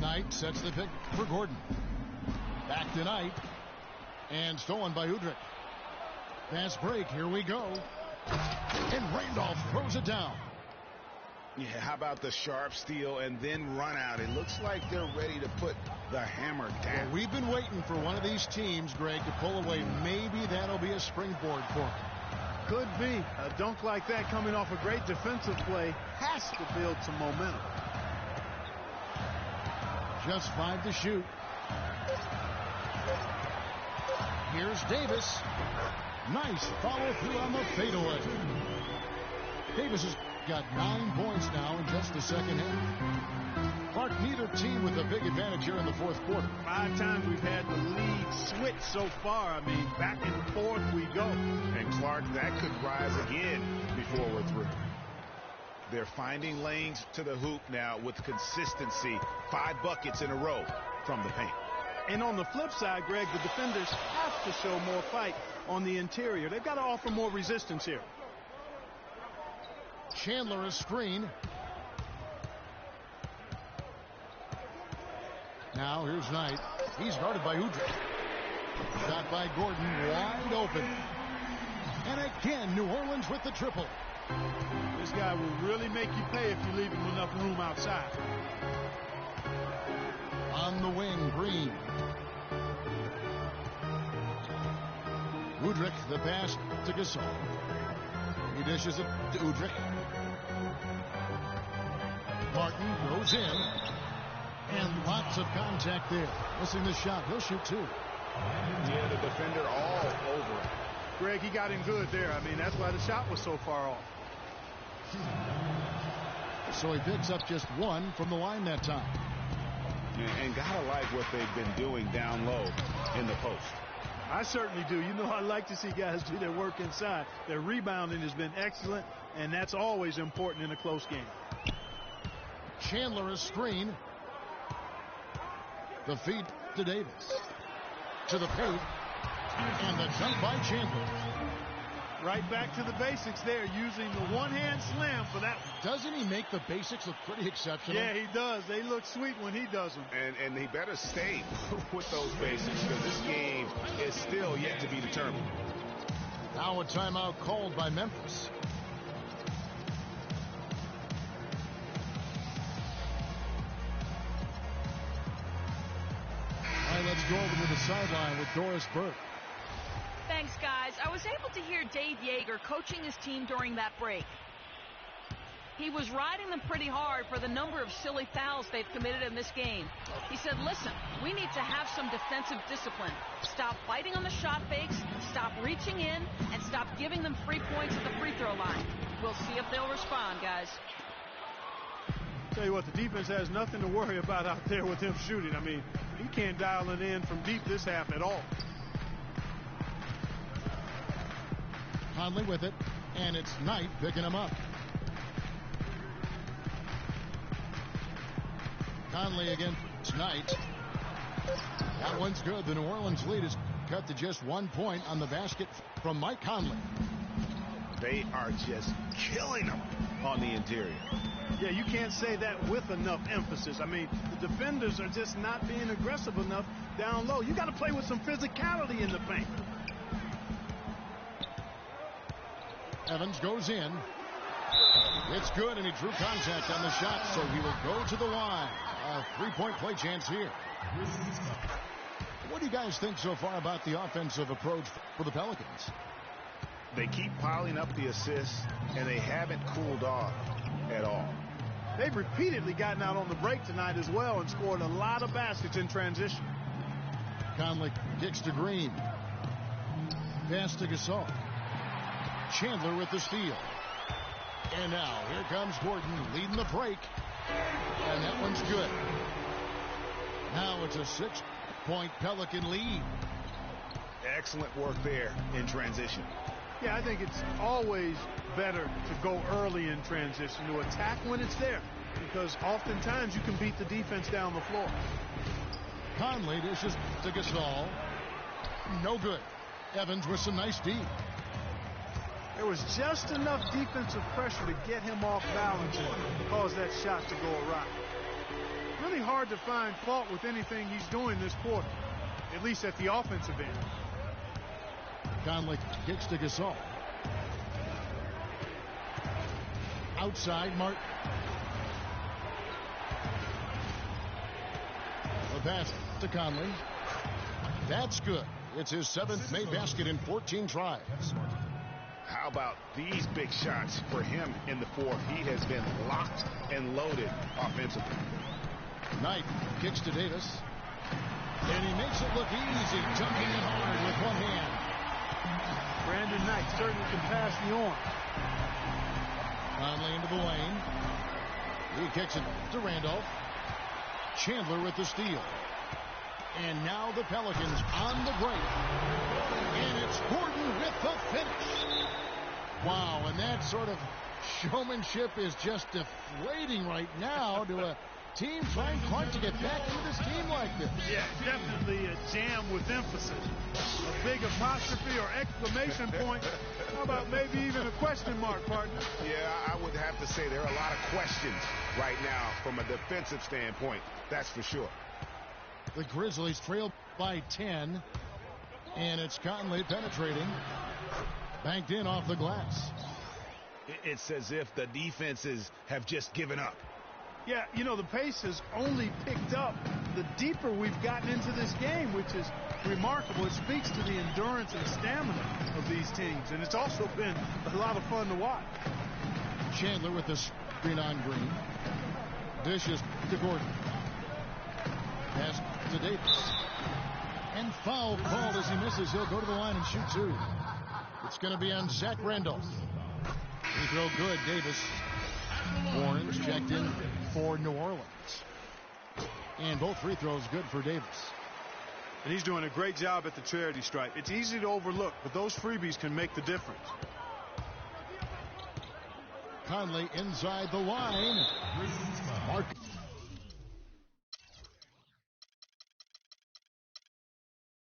Knight sets the pick for Gordon. Back to Knight. And stolen by Udrich. Fast break. Here we go. And Randolph throws it down. Yeah, how about the sharp steal and then run out? It looks like they're ready to put the hammer down. Well, we've been waiting for one of these teams, Greg, to pull away. Maybe that'll be a springboard for them. Could be. A dunk like that coming off a great defensive play has to build some momentum. Just 5 to shoot. Here's Davis. Nice follow through on the fadeaway. Davis has got 9 points now in just the second half. Clark, neither team with a big advantage here in the fourth quarter. 5 times we've had the lead switch so far. I mean, back and forth we go. And Clark, that could rise again before we're through. They're finding lanes to the hoop now with consistency. 5 buckets in a row from the paint. And on the flip side, Greg, the defenders have to show more fight on the interior. They've got to offer more resistance here. Chandler a screen. Now here's Knight. He's guarded by Udrich. Shot by Gordon, wide open. And again, New Orleans with the triple. This guy will really make you pay if you leave him enough room outside. On the wing, Green. Udrich, the pass to Gasol. He dishes it to Udrich. Martin goes in. And lots of contact there. Missing the shot. He'll shoot 2. Yeah, the defender all over it. Greg, he got in good there. I mean, that's why the shot was so far off. So he picks up just 1 from the line that time. and gotta like what they've been doing down low in the post. I certainly do. You know, I like to see guys do their work inside. Their rebounding has been excellent, and that's always important in a close game. Chandler a screen. The feed to Davis. To the paint. And the dunk by Chandler. Right back to the basics there, using the one-hand slam for that. Doesn't he make the basics look pretty exceptional? Yeah, he does. They look sweet when he does them. And he better stay with those basics, because this game is still yet to be determined. Now a timeout called by Memphis. All right, let's go over to the sideline with Doris Burke. Thanks, guys. I was able to hear Dave Yeager coaching his team during that break. He was riding them pretty hard for the number of silly fouls they've committed in this game. He said, listen, we need to have some defensive discipline. Stop fighting on the shot fakes, stop reaching in, and stop giving them free points at the free throw line. We'll see if they'll respond, guys. Tell you what, the defense has nothing to worry about out there with him shooting. I mean, he can't dial it in from deep this half at all. Conley with it, and it's Knight picking him up. Conley against Knight. That one's good. The New Orleans lead is cut to just 1 point on the basket from Mike Conley. They are just killing them on the interior. Yeah, you can't say that with enough emphasis. I mean, the defenders are just not being aggressive enough down low. You got to play with some physicality in the paint. Evans goes in. It's good, and he drew contact on the shot, so he will go to the line. A three-point play chance here. What do you guys think so far about the offensive approach for the Pelicans? They keep piling up the assists, and they haven't cooled off at all. They've repeatedly gotten out on the break tonight as well and scored a lot of baskets in transition. Conley kicks to Green. Pass to Gasol. Chandler with the steal. And now here comes Gordon leading the break. And that one's good. Now it's a 6-point Pelican lead. Excellent work there in transition. Yeah, I think it's always better to go early in transition, to attack when it's there, because oftentimes you can beat the defense down the floor. Conley dishes to Gasol. No good. Evans with some nice D. There was just enough defensive pressure to get him off balance and cause that shot to go awry. Really hard to find fault with anything he's doing this quarter, at least at the offensive end. Conley kicks to Gasol. Outside, Martin. The pass to Conley. That's good. It's his 7th made basket in 14 tries. How about these big shots for him in the fourth? He has been locked and loaded offensively. Knight kicks to Davis. And he makes it look easy, jumping in hard with one hand. Brandon Knight certainly can pass the arm. Conley into the lane. He kicks it to Randolph. Chandler with the steal. And now the Pelicans on the break. And it's Gordon with the finish. Wow, and that sort of showmanship is just deflating right now to a team trying hard to get back into this team like this. Yeah, definitely a jam with emphasis. A big apostrophe or exclamation point. How about maybe even a question mark, partner? Yeah, I would have to say there are a lot of questions right now from a defensive standpoint. That's for sure. The Grizzlies trail by 10. And it's Conley penetrating. Banked in off the glass. It's as if the defenses have just given up. Yeah, you know, the pace has only picked up the deeper we've gotten into this game, which is remarkable. It speaks to the endurance and stamina of these teams, and it's also been a lot of fun to watch. Chandler with the screen on Green. Dishes to Gordon. Pass to Davis. And foul called as he misses. He'll go to the line and shoot two. It's going to be on Zach Randolph. Free throw good. Davis. Orange checked in for New Orleans. And both free throws good for Davis. And he's doing a great job at the charity stripe. It's easy to overlook, but those freebies can make the difference. Conley inside the line. Mark.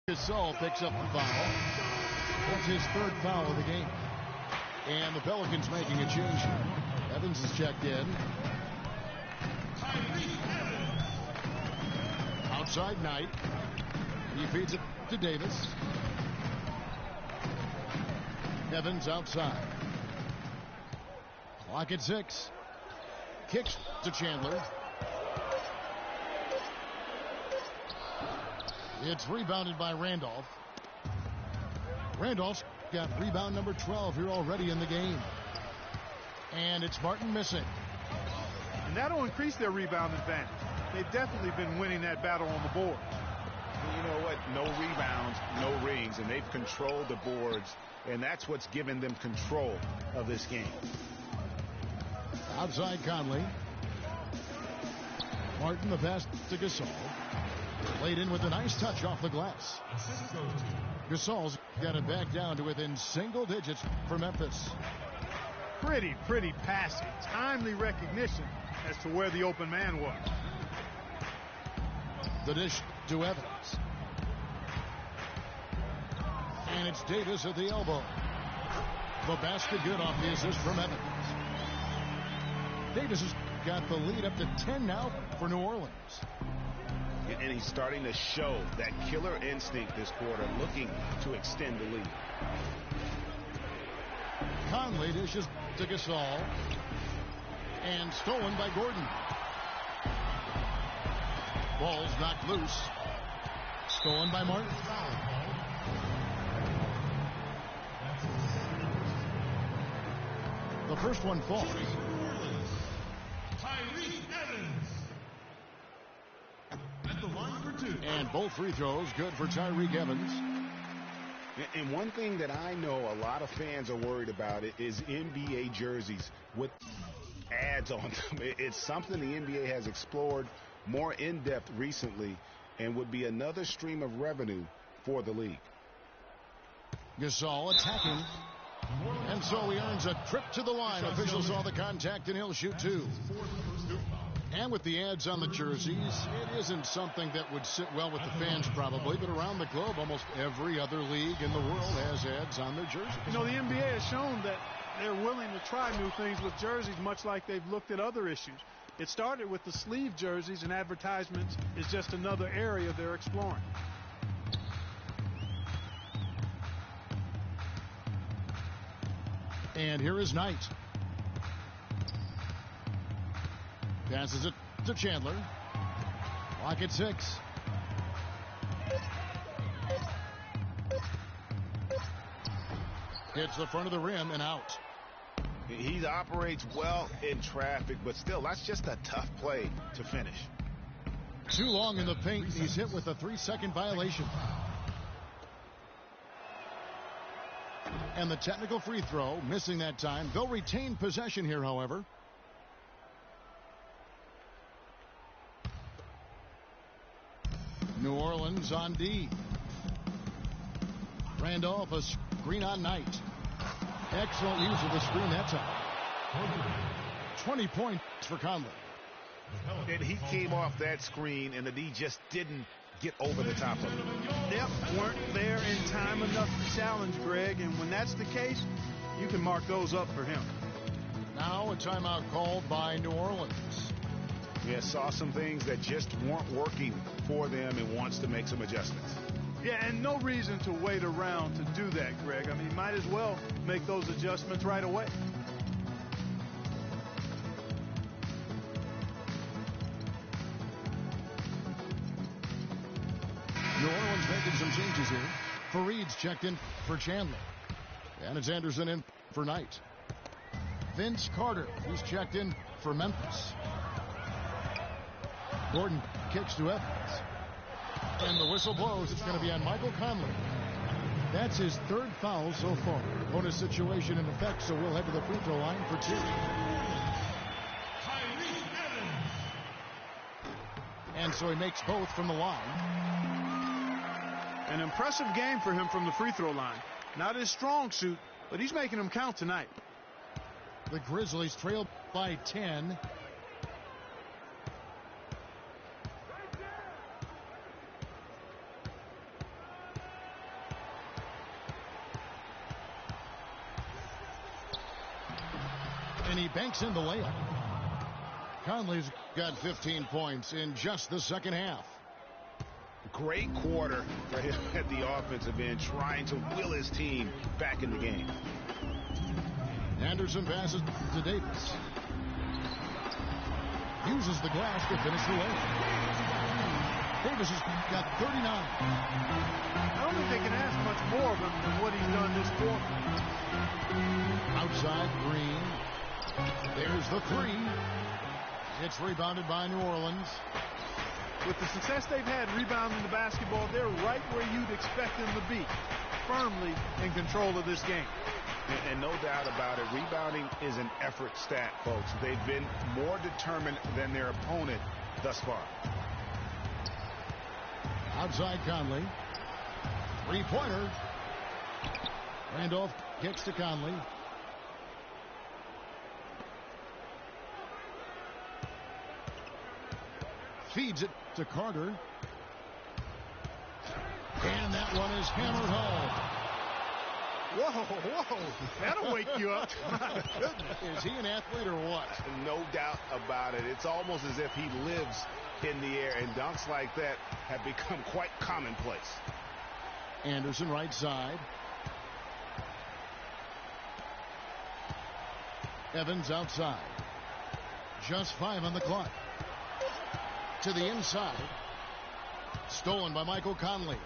Gasol picks up the foul. That's his third foul of the game. And the Pelicans making a change here. Evans is checked in. Outside Knight. He feeds it to Davis. Evans outside. Clock at 6. Kicks to Chandler. It's rebounded by Randolph. Randolph's got rebound number 12 here already in the game. And it's Martin missing. And that'll increase their rebound advantage. They've definitely been winning that battle on the board. You know what? No rebounds, no rings, and they've controlled the boards, and that's what's given them control of this game. Outside Conley. Martin the pass to Gasol. Laid in with a nice touch off the glass. Gasol's got it back down to within single digits for Memphis. Pretty passing. Timely recognition as to where the open man was. The dish to Evans. And it's Davis at the elbow. The basket good off the assist from Evans. Davis has got the lead up to 10 now for New Orleans. And he's starting to show that killer instinct this quarter, looking to extend the lead. Conley dishes to Gasol. And stolen by Gordon. Ball's knocked loose. Stolen by Martin. The first one falls. And both free throws good for Tyreke Evans. And one thing that I know a lot of fans are worried about is NBA jerseys with ads on them. It's something the NBA has explored more in depth recently and would be another stream of revenue for the league. Gasol attacking. And so he earns a trip to the line. Officials saw the contact and he'll shoot two. And with the ads on the jerseys, it isn't something that would sit well with the fans probably, but around the globe, almost every other league in the world has ads on their jerseys. You know, the NBA has shown that they're willing to try new things with jerseys, much like they've looked at other issues. It started with the sleeve jerseys, and advertisements is just another area they're exploring. And here is Knight. Passes it to Chandler. Clock at 6. Hits the front of the rim and out. He operates well in traffic, but still, that's just a tough play to finish. Too long in the paint. He's hit with a 3-second violation. And the technical free throw, missing that time. They'll retain possession here, however. New Orleans on D. Randolph, a screen on Knight. Excellent use of the screen that time. 20 points for Conley. And he came off that screen, and the D just didn't get over the top of it. Yep, weren't there in time enough to challenge Greg, and when that's the case, you can mark those up for him. Now a timeout called by New Orleans. Yeah, saw some things that just weren't working for them and wants to make some adjustments. Yeah, and no reason to wait around to do that, Greg. I mean, you might as well make those adjustments right away. New Orleans making some changes here. Fareed's checked in for Chandler. And it's Anderson in for Knight. Vince Carter, he's checked in for Memphis. Gordon kicks to Evans. And the whistle blows. It's going to be on Michael Conley. That's his third foul so far. Bonus situation in effect, so we'll head to the free throw line for two. And so he makes both from the line. An impressive game for him from the free throw line. Not his strong suit, but he's making them count tonight. The Grizzlies trail by 10. And he banks in the layup. Conley's got 15 points in just the second half. Great quarter for him at the offensive end, trying to will his team back in the game. Anderson passes to Davis. Uses the glass to finish the layup. Davis has got 39. I don't think they can ask much more of him than what he's done this quarter. Outside Green. There's the three. It's rebounded by New Orleans. With the success they've had rebounding the basketball, they're right where you'd expect them to be, firmly in control of this game. And no doubt about it, rebounding is an effort stat, folks. They've been more determined than their opponent thus far. Outside Conley. Three-pointer. Randolph kicks to Conley. Feeds it to Carter. And that one is hammered home. Whoa. That'll wake you up. My goodness. Is he an athlete or what? No doubt about it. It's almost as if he lives in the air, and dunks like that have become quite commonplace. Anderson right side. Evans outside. Just 5 on the clock. To the inside. Stolen by Michael Conley.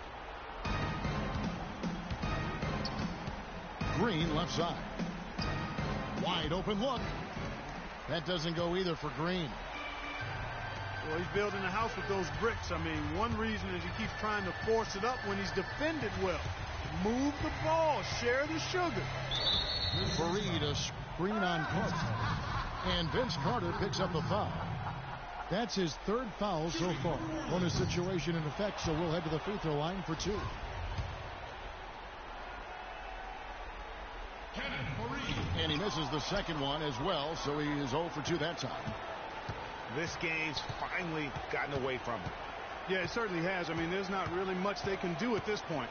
Green left side. Wide open look. That doesn't go either for Green. Well, he's building a house with those bricks. I mean, one reason is he keeps trying to force it up when he's defended well. Move the ball. Share the sugar. Fareed a screen on Carter. And Vince Carter picks up a foul. That's his third foul so far. Bonus situation in effect, so we'll head to the free throw line for 2. And he misses the second one as well, so he is 0 for 2 that time. This game's finally gotten away from him. Yeah, it certainly has. I mean, there's not really much they can do at this point.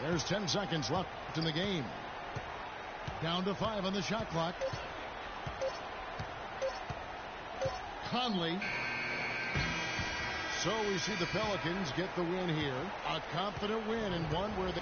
There's 10 seconds left in the game. Down to 5 on the shot clock. Conley. So we see the Pelicans get the win here. A confident win, and one where they